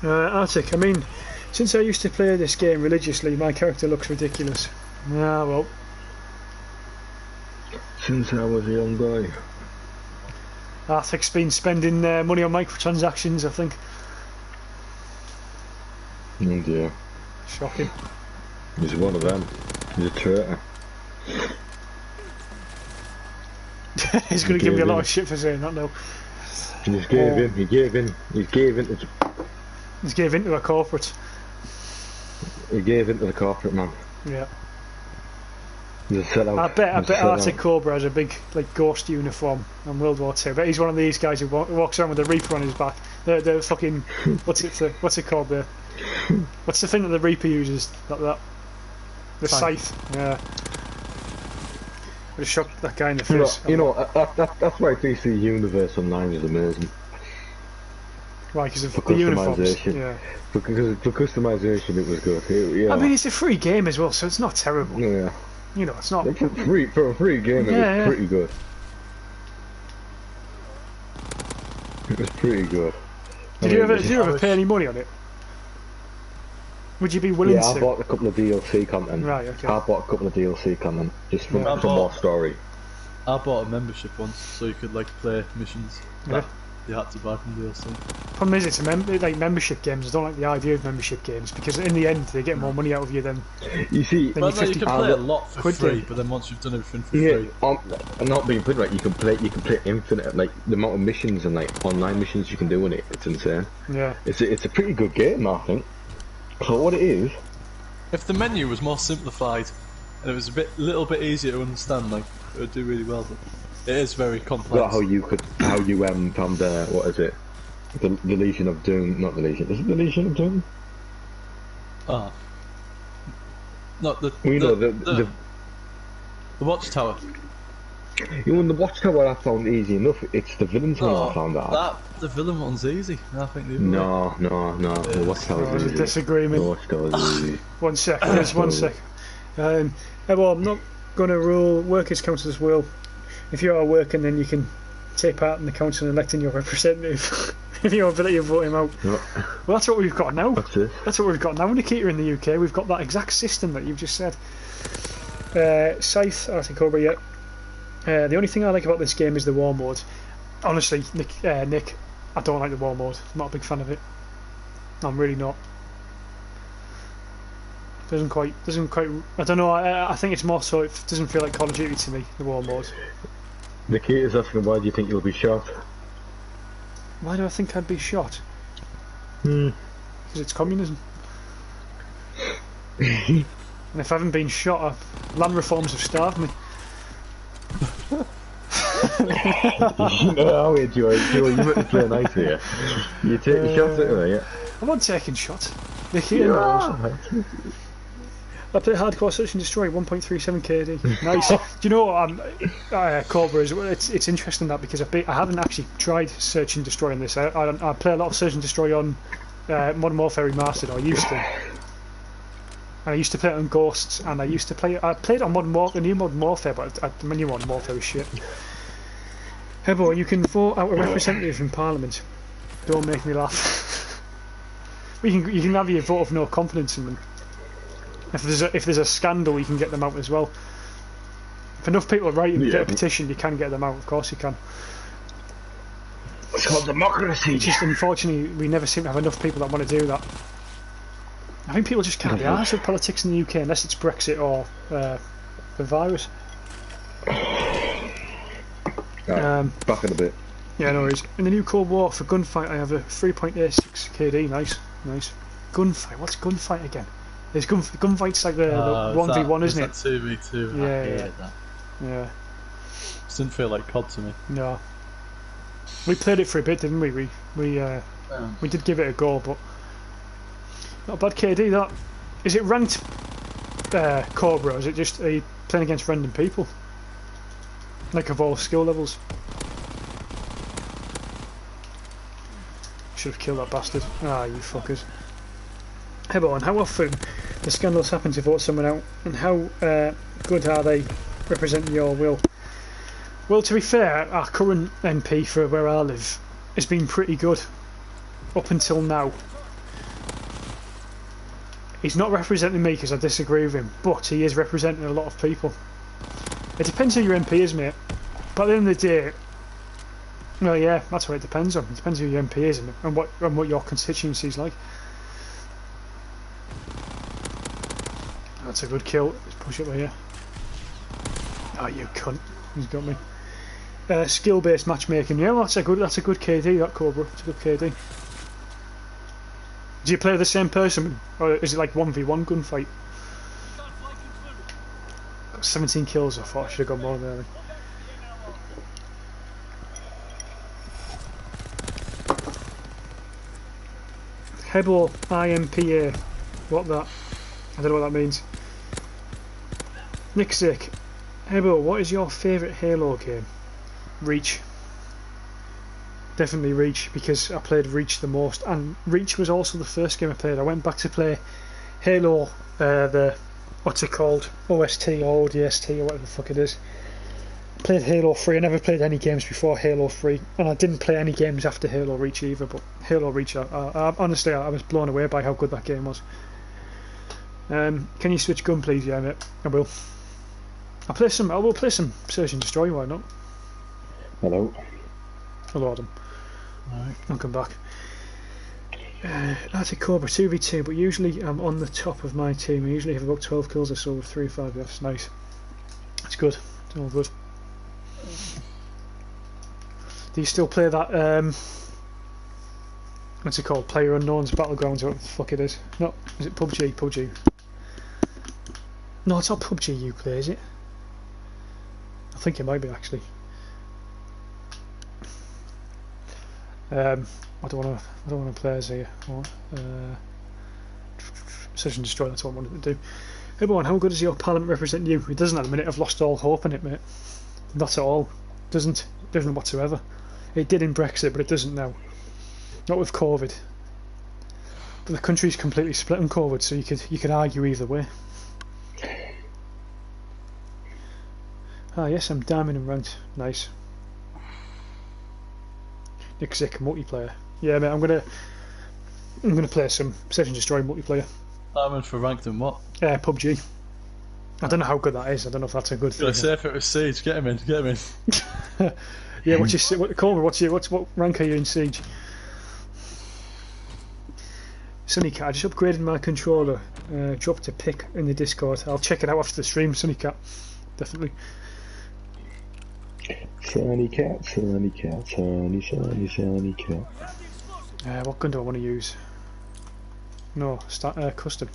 Arctic. I mean, since I used to play this game religiously, my character looks ridiculous. Ah, well. Since I was a young boy. Arctic's been spending money on microtransactions, I think. Oh dear. Shocking. He's one of them. He's a traitor. He's going to give me a lot of shit for saying that now. He just gave in. He gave in. He gave in. He's gave in to a corporate. He gave in to the corporate man. Yeah. He's a sellout. I bet Arctic Cobra has a big like ghost uniform on World War II. But he's one of these guys who walks around with a Reaper on his back. The fucking what's it called? What's the thing that the Reaper uses? The scythe. Yeah. I just shot that guy in the face. That's why DC Universe Online is amazing. Why? Because of For the uniforms. customization. Yeah. Because for customization, it was good. I mean, it's a free game as well, so it's not terrible. Yeah. You know, it's not. For a free game, it was pretty good. It was pretty good. Did you ever pay any money on it? Would you be willing to? Yeah, I bought a couple of DLC content. Right, okay. I bought a couple of DLC content just for more story. I bought a membership once, so you could like play missions that you had to buy from DLC. Problem is, it's like membership games. I don't like the idea of membership games because in the end they get more money out of you than. You see, Well, no, you can play a lot for free, but then once you've done everything for free, I'm not being put right. You can play infinite. Like the amount of missions and like online missions you can do in it. It's insane. Yeah. It's a pretty good game, I think. For what it is. if the menu was more simplified and it was a little bit easier to understand, like it would do really well. But it is very complex. Not how you found what is it? The Legion of Doom, not the Legion. Is it the Legion of Doom? Ah. Not the. The Watchtower. You know, the Watchtower I found easy enough. It's the villains one I found out. The villain one's easy. I think the No. The Watchtower's easy. Disagreement. The Watchtower's easy. 1 sec. There's 1 sec. Well, I'm not going to rule workers' council as well. If you are working, then you can take part in the council and electing your representative. If you have ability to vote him out. No. Well, that's what we've got now. What's this? That's what we've got now, Nikita, in the UK. We've got that exact system that you've just said. Scythe, Arctic Cobra, yeah. The only thing I like about this game is the war mode. Honestly, Nick, I don't like the war mode. I'm not a big fan of it. I'm really not. Doesn't quite. I don't know. I think it's more so. It doesn't feel like Call of Duty to me. The war mode. Nikita's asking why do you think you'll be shot? Why do I think I'd be shot? Because it's communism. And if I haven't been shot, land reforms have starved me. No, Joy, you meant to play nice here. You take the shots at me, yeah? I'm not taking shots. Nikita knows. I play hardcore search and destroy 1.37 KD. Nice. Do you know what? Cobra is. It's interesting that because I haven't actually tried search and destroy on this. I play a lot of search and destroy on Modern Warfare Remastered. I used to. And I used to play it on Ghosts, and I played on the new Modern Warfare, but the new Modern Warfare was shit. Hey boy, you can vote out a representative in Parliament. Don't make me laugh. You can have your vote of no confidence in them. If there's a scandal, you can get them out as well. If enough people write and get a petition, you can get them out. Of course, you can. It's called democracy. It's just unfortunately we never seem to have enough people that want to do that. I think people just can't be arsed with politics in the UK unless it's Brexit or the virus. Back in a bit. Yeah, no worries. In the new Cold War for gunfight, I have a 3.86 KD. Nice. Gunfight. What's gunfight again? There's gunfights like the 1v1, isn't it? 2v2. Yeah, I hated yeah. that. Yeah. It didn't feel like COD to me. No. We played it for a bit, didn't we? We did give it a go, but not a bad KD. That is it ranked Cobra? Or is it just are you playing against random people? Like of all skill levels. Should have killed that bastard. Ah, you fuckers. Hey, on how often do scandals happen to vote someone out, and how good are they representing your will? Well, to be fair, our current MP for where I live has been pretty good up until now. He's not representing me because I disagree with him, but he is representing a lot of people. It depends who your MP is, mate. But at the end of the day, well, yeah, that's what it depends on. It depends who your MP is and what your constituency is like. That's a good kill. Let's push up here. Oh, you cunt! He's got me. Skill-based matchmaking. Yeah, well, that's a good KD. That Cobra. It's a good KD. Do you play the same person, or is it like 1v1 gunfight? Got 17 kills. I thought I should have got more there. Hebel IMPA. What that? I don't know what that means. Nick Sick. Hebel, what is your favourite Halo game? Reach. Definitely Reach, because I played Reach the most, and Reach was also the first game I played. I went back to play Halo, the what's it called, OST or ODST or whatever the fuck it is. Played Halo 3. I never played any games before Halo 3, and I didn't play any games after Halo Reach either. But Halo Reach, honestly, I was blown away by how good that game was. Can you switch gun, please? Yeah, mate. I will. I will play some Search and Destroy. Why not? Hello. Hello, Adam. Alright. I'll come back. Arctic Cobra 2v2, but usually I'm on the top of my team. I usually have about 12 kills or so with 3 or 5 deaths. Nice. That's good. It's all good. Do you still play that, what's it called? Player Unknown's Battlegrounds, or what the fuck it is? No, is it PUBG? PUBG. No, it's not PUBG you play, is it? I think it might be, actually. I don't want to play as here. Search and Destroy, that's what I wanted to do. Everyone, how good does your parliament represent you? It doesn't at the minute. I've lost all hope in it, mate. Not at all. Doesn't whatsoever. It did in Brexit, but it doesn't now. Not with COVID. But the country's completely split on COVID, so you could argue either way. Ah yes, I'm diamond and ranked. Nice. Nick Zick multiplayer. Yeah, mate. I'm gonna play some Search and Destroy multiplayer. Diamond for ranked and what? Yeah, PUBG. I don't know how good that is. I don't know if that's a good thing. Say if it was Siege, get him in. Yeah, what rank are you in Siege? Sunny Cat, I just upgraded my controller. Dropped a pic in the Discord. I'll check it out after the stream. Sunny Cat, definitely. Sunny Cat, Sunny Cat, Sunny Cat. What gun do I want to use? No, custom.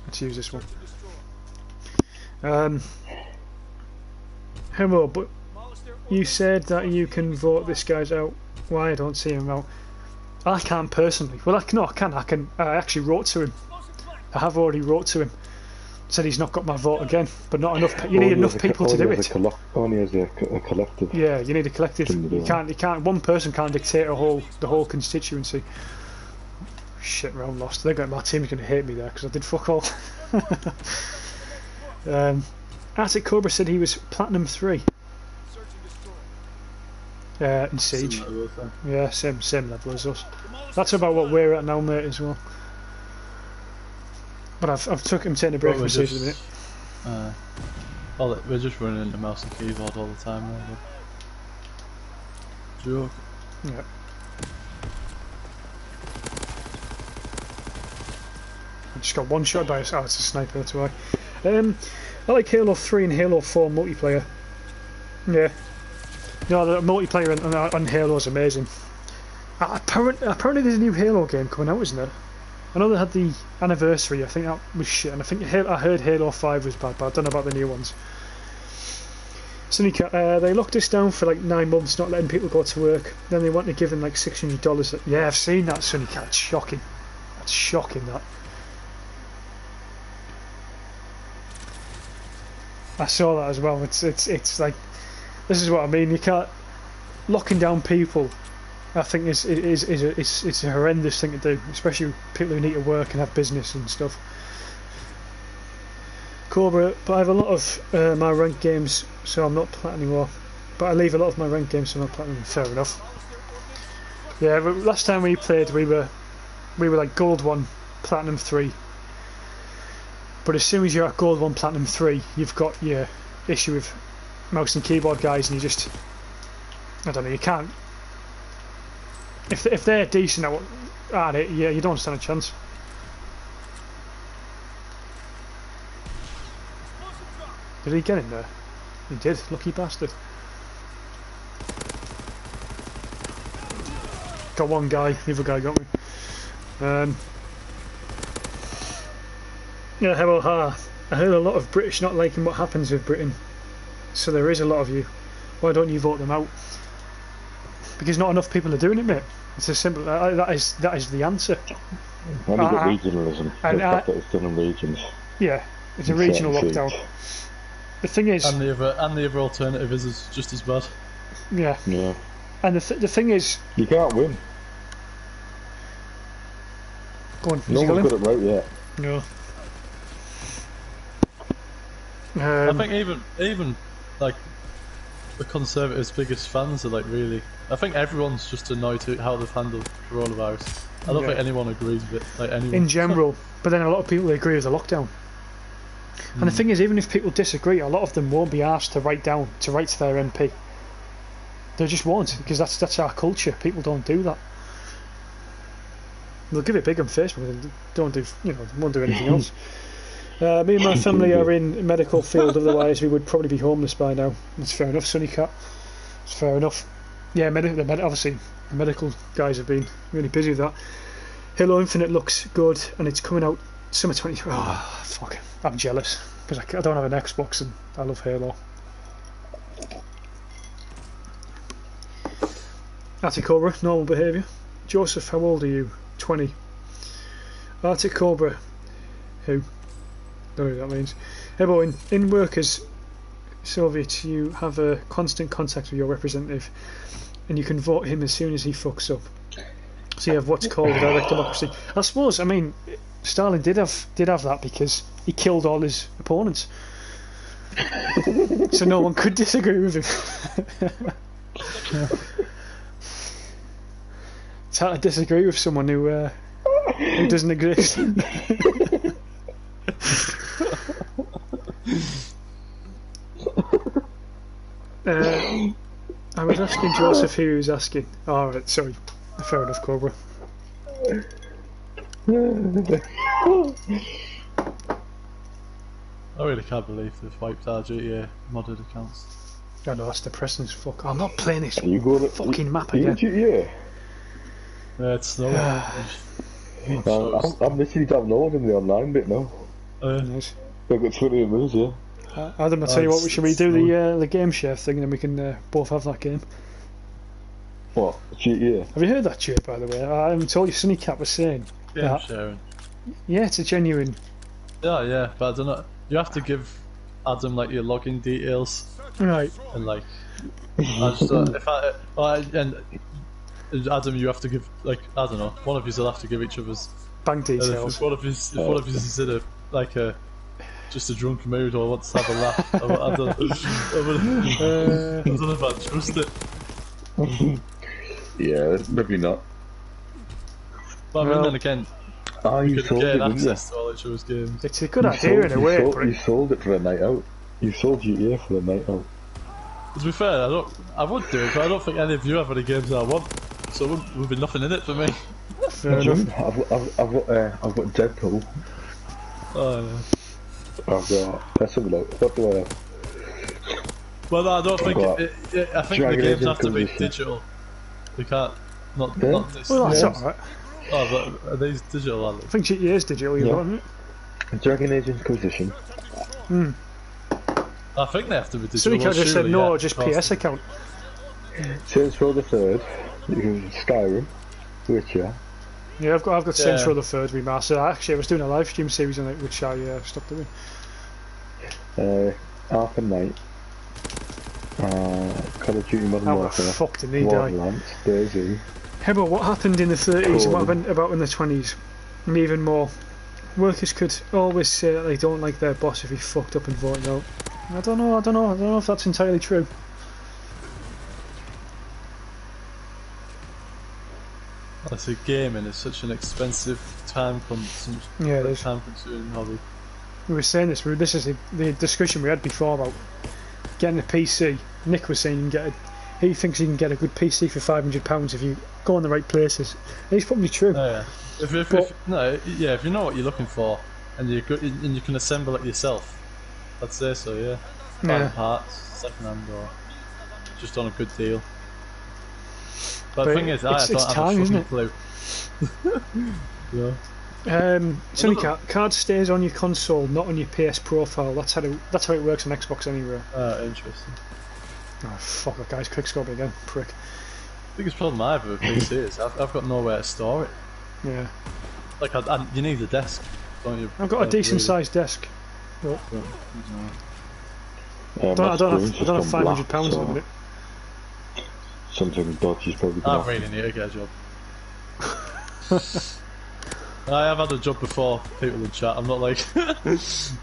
Let's use this one. Hello, but you said that you can vote this guy's out. Why I don't see him out? I can't personally. Well, I can. I actually wrote to him. I have already wrote to him. Said he's not got my vote again, but not enough. You need enough people to do it. Only as a collective. Yeah, you need a collective. You can't. One person can't dictate the whole constituency. Shit, round lost. My team's going to hate me there because I did fuck all. Arctic Cobra said he was Platinum 3. In Siege. Yeah, same level as us. That's about what we're at now, mate, as well. But I've taken a break from Siege at the minute. We're just running into mouse and keyboard all the time now. Joke. Yeah. I just got one shot by it's a sniper, that's why. I like Halo 3 and Halo 4 multiplayer. Yeah. No, the multiplayer on Halo is amazing. Apparently there's a new Halo game coming out, isn't there? I know they had the anniversary. I think that was shit, and I think I heard Halo 5 was bad, but I don't know about the new ones. Sunny Cat, they locked us down for like 9 months, not letting people go to work. Then they want to give them like $600. Yeah, I've seen that, Sunny Cat. It's shocking. That's shocking. That. I saw that as well. It's like, this is what I mean. You can't locking down people. I think it's a horrendous thing to do, especially people who need to work and have business and stuff. Cobra, but I have a lot of my ranked games, so I'm not platinum anymore. But I leave a lot of my ranked games, so I'm not platinum. Fair enough. Yeah, but last time we played, we were like gold 1, platinum 3. But as soon as you're at gold 1, platinum 3, you've got your issue with mouse and keyboard guys, and you just, I don't know, you can't. If they're decent at it, yeah, you don't stand a chance. Did he get in there? He did, lucky bastard. Got one guy, the other guy got me. Yeah, hello, I heard a lot of British not liking what happens with Britain. So there is a lot of you. Why don't you vote them out? Because not enough people are doing it, mate. It's as simple. That is the answer. Only got regionalism. The fact that it's done in regions. Yeah, it's a regional lockdown. The thing is, and the other alternative is just as bad. Yeah. Yeah. And the thing is, you can't win. Go on. No one's got it right yet. No. I think even like the Conservatives' biggest fans are like really. I think everyone's just annoyed at how they've handled coronavirus. I don't think anyone agrees with it. Like anyone. In general, but then a lot of people agree with the lockdown. And the thing is, even if people disagree, a lot of them won't be asked to write to their MP. They just won't, because that's our culture. People don't do that. They'll give it big on Facebook, and don't do, won't do anything else. Me and my family are in medical field, otherwise we would probably be homeless by now. That's fair enough, Sunny Cat. It's fair enough. Yeah, obviously the medical guys have been really busy with that. Halo Infinite looks good, and it's coming out summer 2020. Oh, fuck. I'm jealous, because I don't have an Xbox and I love Halo. Arctic Cobra, normal behaviour. Joseph, how old are you? 20. Arctic Cobra, who? Don't know what that means. Ebo, in workers, Soviet, you have a constant contact with your representative, and you can vote him as soon as he fucks up. So you have what's called a direct democracy. I suppose, I mean, Stalin did have that because he killed all his opponents. So no one could disagree with him. It's hard to disagree with someone who doesn't exist. I was asking Joseph who he was asking. Alright, sorry. Fair enough, Cobra. I really can't believe they've wiped our GTA modded accounts. I know, that's depressing as fuck. I'm not playing this fucking map again. again. Yeah, it's snowing. I'm literally downloading the online bit now. Nice. I've got 20 moves, yeah. Adam, I'll tell you what, should we do the game share thing and then we can both have that game? What? GTA? Have you heard that chirp, by the way? I haven't told you, Sunny Cat was saying. Game sharing. Yeah, it's a genuine. Yeah, but I don't know. You have to give Adam like your login details. Right. And like, and Adam, you have to give like I don't know. One of you will have to give each other's bank details. If one of you is in just a drunk mood or wants to have a laugh, I don't know if I trust it. Yeah, maybe not. But I mean, then again, you could gain access to all each other's games. It's a good idea in a way. You sold it for a night out. You sold GTA for a night out. To be fair, I would do it, but I don't think any of you have any games I want, so it would be nothing in it for me. Fair enough. I've got Deadpool. Oh yeah. I've got. Let's have a look. What do I have? Well, no, I don't think I think the games have to be digital. They can't not this. Well, that's alright. Oh, but are these digital, are I they? think GTA is digital, you've got, isn't it? Dragon Age Inquisition. I think they have to be digital. Sunnycat just said surely, no, yeah, just of course. PS account. Saints Row the Third. Skyrim. Witcher. Yeah, I've got Saints Row the Third remastered. Actually, I was doing a live stream series on it, which I stopped doing. Arkham Knight. Call of Duty Modern How the Warfare. fuck did he die? Borderlands. DayZ. Hey, but what happened in the 30s and what happened about in the 20s? And even more. Workers could always say that they don't like their boss if he fucked up and voted out. I don't know if that's entirely true. I see gaming is such an expensive, time-consuming hobby. We were saying this. This is the discussion we had before about getting a PC. Nick was saying he thinks you can get a good PC for £500 if you go in the right places. And he's probably true. Oh, yeah. If you know what you're looking for and you can assemble it yourself, I'd say so. Yeah. Buying parts, second-hand, or just on a good deal. But the thing is, I don't have a fucking clue. Yeah. Sunnycat, card stays on your console, not on your PS profile. That's how it works on Xbox anyway. Interesting. Oh fuck, that guy's quickscoping again, prick. The biggest problem I have with a PC is I've got nowhere to store it. Yeah. Like you need a desk, don't you? I've got a decent sized desk. But I don't have £500 in a minute. Something dodgy's probably I really need to get a job. I have had a job before, people in chat. I'm not like he's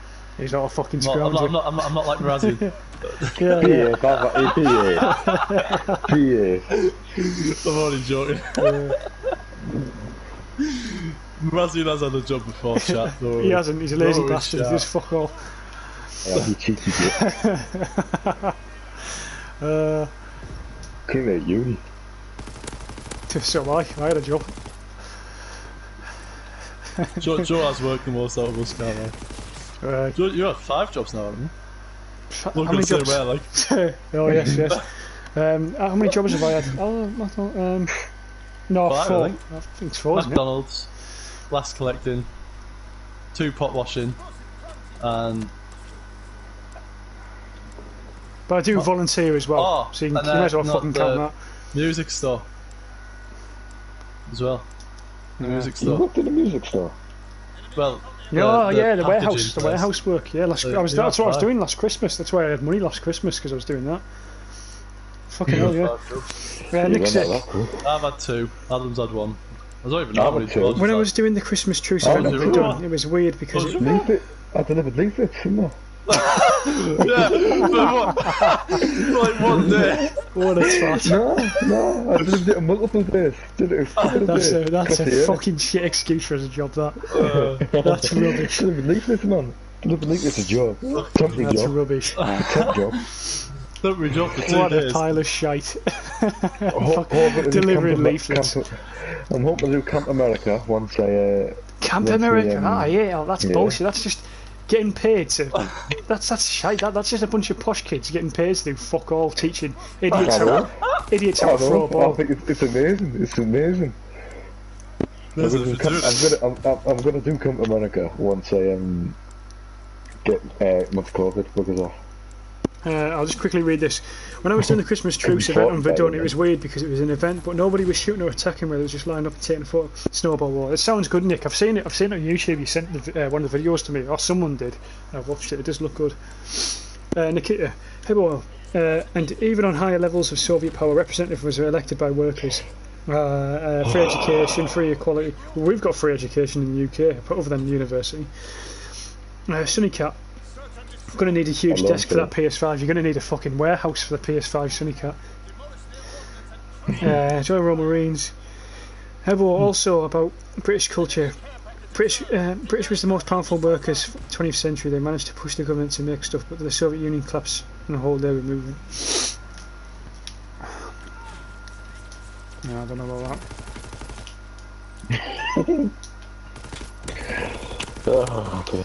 not a fucking scrounger. I'm not like Razzie. I'm only joking. Razzie has had a job before, chat. So he hasn't. He's a lazy bastard. He's just fuck off. Yeah, you cheeky bit. Came out uni. So I had a job. Joe has worked the most out of us, can't I? Joe, you have 5 jobs now, haven't you? How many jobs? Where, like? Oh yes. How many jobs have I had? No, 5, 4. I think. I think it's 4. McDonald's, last collecting, 2 pot washing, and. But I do volunteer as well, so you might as well fucking count that. Music store. As well. The music store. You worked in a music store? Well, the warehouse work. Yeah, that's what I was doing last Christmas. That's why I had money last Christmas, because I was doing that. Fucking hell, yeah. Nick's sick. I've had 2. Adam's had 1. I don't even know how many jobs. When I was doing the Christmas truce event in Verdun, it was weird because I delivered leaflets, didn't I? Yeah, but like one day. What a twat. No, I delivered it on multiple days. That's a fucking shit excuse for a job, that. That's rubbish. Delivered leaflets, man. Delivered leaflets is a job. Temporary That's job. rubbish. Temp job. Temporary job for 2 days. What a pile of shite. Delivering leaflets. I'm hoping to do Camp America once I... Camp America? That's bullshit. That's just... Getting paid to that's shite. That's just a bunch of posh kids getting paid to do fuck all, teaching idiots how to throw a ball. I think it's amazing. It's amazing. I'm gonna do Camp America once I get month COVID because off. I'll just quickly read this. When I was doing the Christmas truce event on Verdun, it was weird because it was an event, but nobody was shooting or attacking where they was just lined up and taking a photo. Snowball war. It sounds good, Nick. I've seen it on YouTube. You sent one of the videos to me, or someone did. I've watched it. It does look good. Nikita, and even on higher levels of Soviet power, representatives were elected by workers. Free education, free equality. Well, we've got free education in the UK, other than university. Sunnycat. I'm going to need a huge desk for that PS5. You're going to need a fucking warehouse for the PS5, Sunnycat. Royal Marines. Hebo also about British culture. British was the most powerful workers 20th century. They managed to push the government to make stuff, but the Soviet Union collapsed and the whole day with movement. No, I don't know about that. Okay.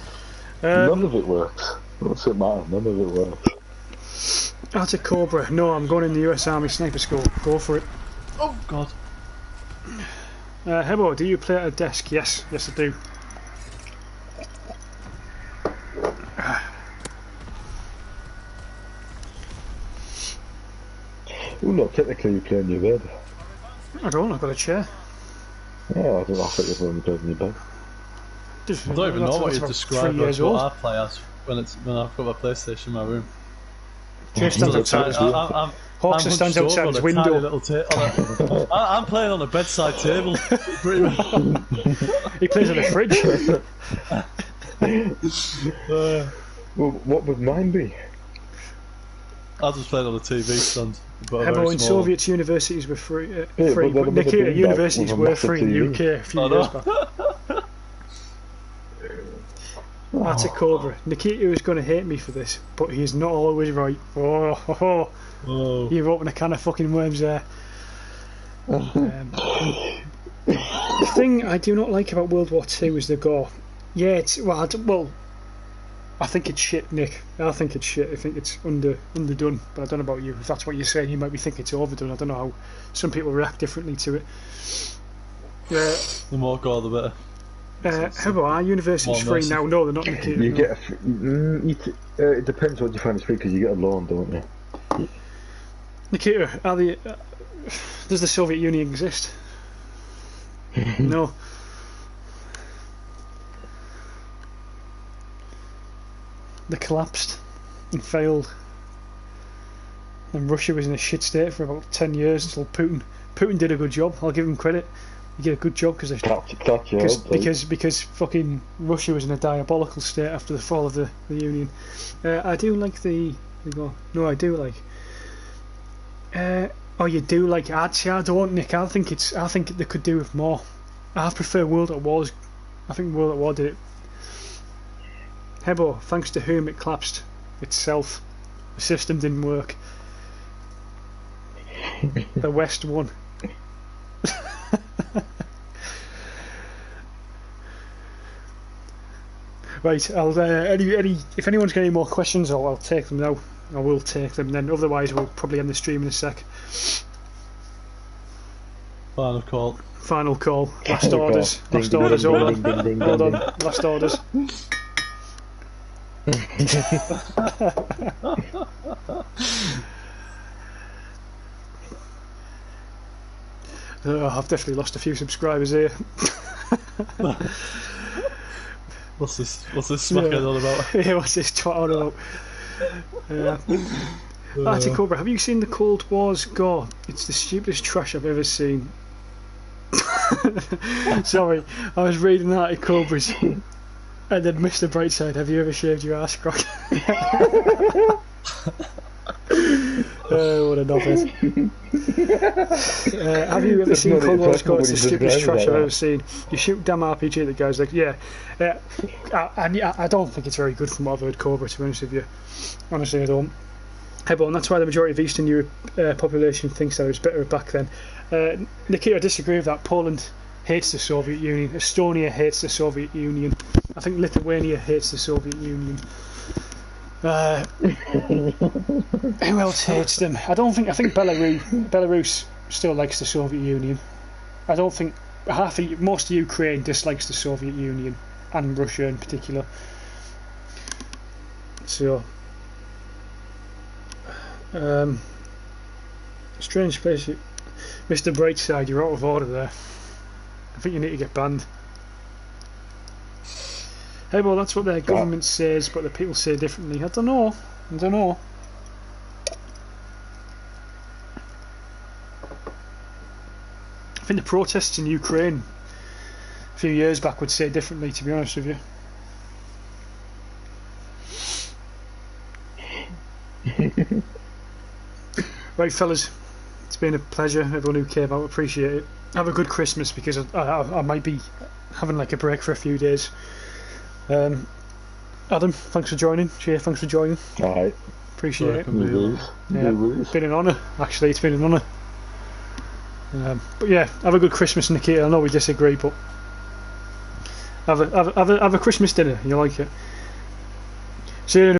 None of it works. What's it matter? None of it works. Arctic Cobra. No, I'm going in the US Army Sniper School. Go for it. Oh God. Hebo, do you play at a desk? Yes, I do. Oh no, technically you play in your bed. I don't. I've got a chair. Oh, I don't know. I thought you were playing in your bed. I don't even know what you describe as what I play as when I've got my PlayStation in my room. Chair stands outside. Hawkster stands outside his window. I'm playing on a bedside table. He plays on the fridge. Well, what would mine be? I just played on a TV stand. Hebo, in Soviet universities were free. But Nikita, universities were free in the UK a few years back. That's a Cobra. Nikita is going to hate me for this, but he's not always right. Oh. You've opened a can of fucking worms there. The thing I do not like about World War II is the gore. Yeah, it's I think it's shit, Nick. I think it's shit. I think it's underdone. But I don't know about you. If that's what you're saying, you might be thinking it's overdone. I don't know how some people react differently to it. The more gore, the better. How about our university's free now? No, they're not. Nikita, you get it depends what you find is free because you get a loan, don't you? Nikita, does the Soviet Union exist? No. They collapsed and failed. And Russia was in a shit state for about 10 years until Putin did a good job. I'll give him credit. He did a good job because fucking Russia was in a diabolical state after the fall of the Union. I do like the. No, I do like. You do like ads? Yeah, I don't, Nick. I think they could do with more. I prefer World at War's. I think World at War did it. Hebo, thanks to whom it collapsed itself. The system didn't work. The West won. Right, I'll if anyone's got any more questions, I'll take them now. I will take them. Then otherwise, we'll probably end the stream in a sec. Final call. Final call. Last orders. Last orders. Hold on. Hold on. Last orders. I've definitely lost a few subscribers here. What's this smackhead all about? Yeah, what's this twat on about? Artie Cobra, have you seen the Cold War's gore? It's the stupidest trash I've ever seen. Sorry, I was reading Artie Cobra's and then Mr. Brightside, have you ever shaved your ass crack? What a novice. Have you ever seen Cold War's gore? It's the stupidest trash I've ever seen. You shoot damn RPG, the guy's like, yeah. I don't think it's very good from what I've heard, Cobra, to be honest with you. Honestly, I don't. And that's why the majority of Eastern Europe population thinks that it was better back then. Nikita, I disagree with that. Poland hates the Soviet Union. Estonia hates the Soviet Union. I think Lithuania hates the Soviet Union. Who else hates them? I think Belarus still likes the Soviet Union. I don't think most of Ukraine dislikes the Soviet Union and Russia in particular. So strange place. Mr. Brightside, you're out of order there. I think you need to get banned. Hey, well, that's what their government says, but the people say differently. I don't know. I think the protests in Ukraine a few years back would say differently, to be honest with you. Right, fellas, it's been a pleasure. Everyone who came out, appreciate it. Have a good Christmas, because I might be having like a break for a few days. Adam, thanks for joining. Jay, thanks for joining. Alright. Appreciate it. Yeah, it's been an honour. Actually, it's been an honour. But yeah, have a good Christmas, Nikita. I know we disagree, but have a Christmas dinner. You like it. See you in a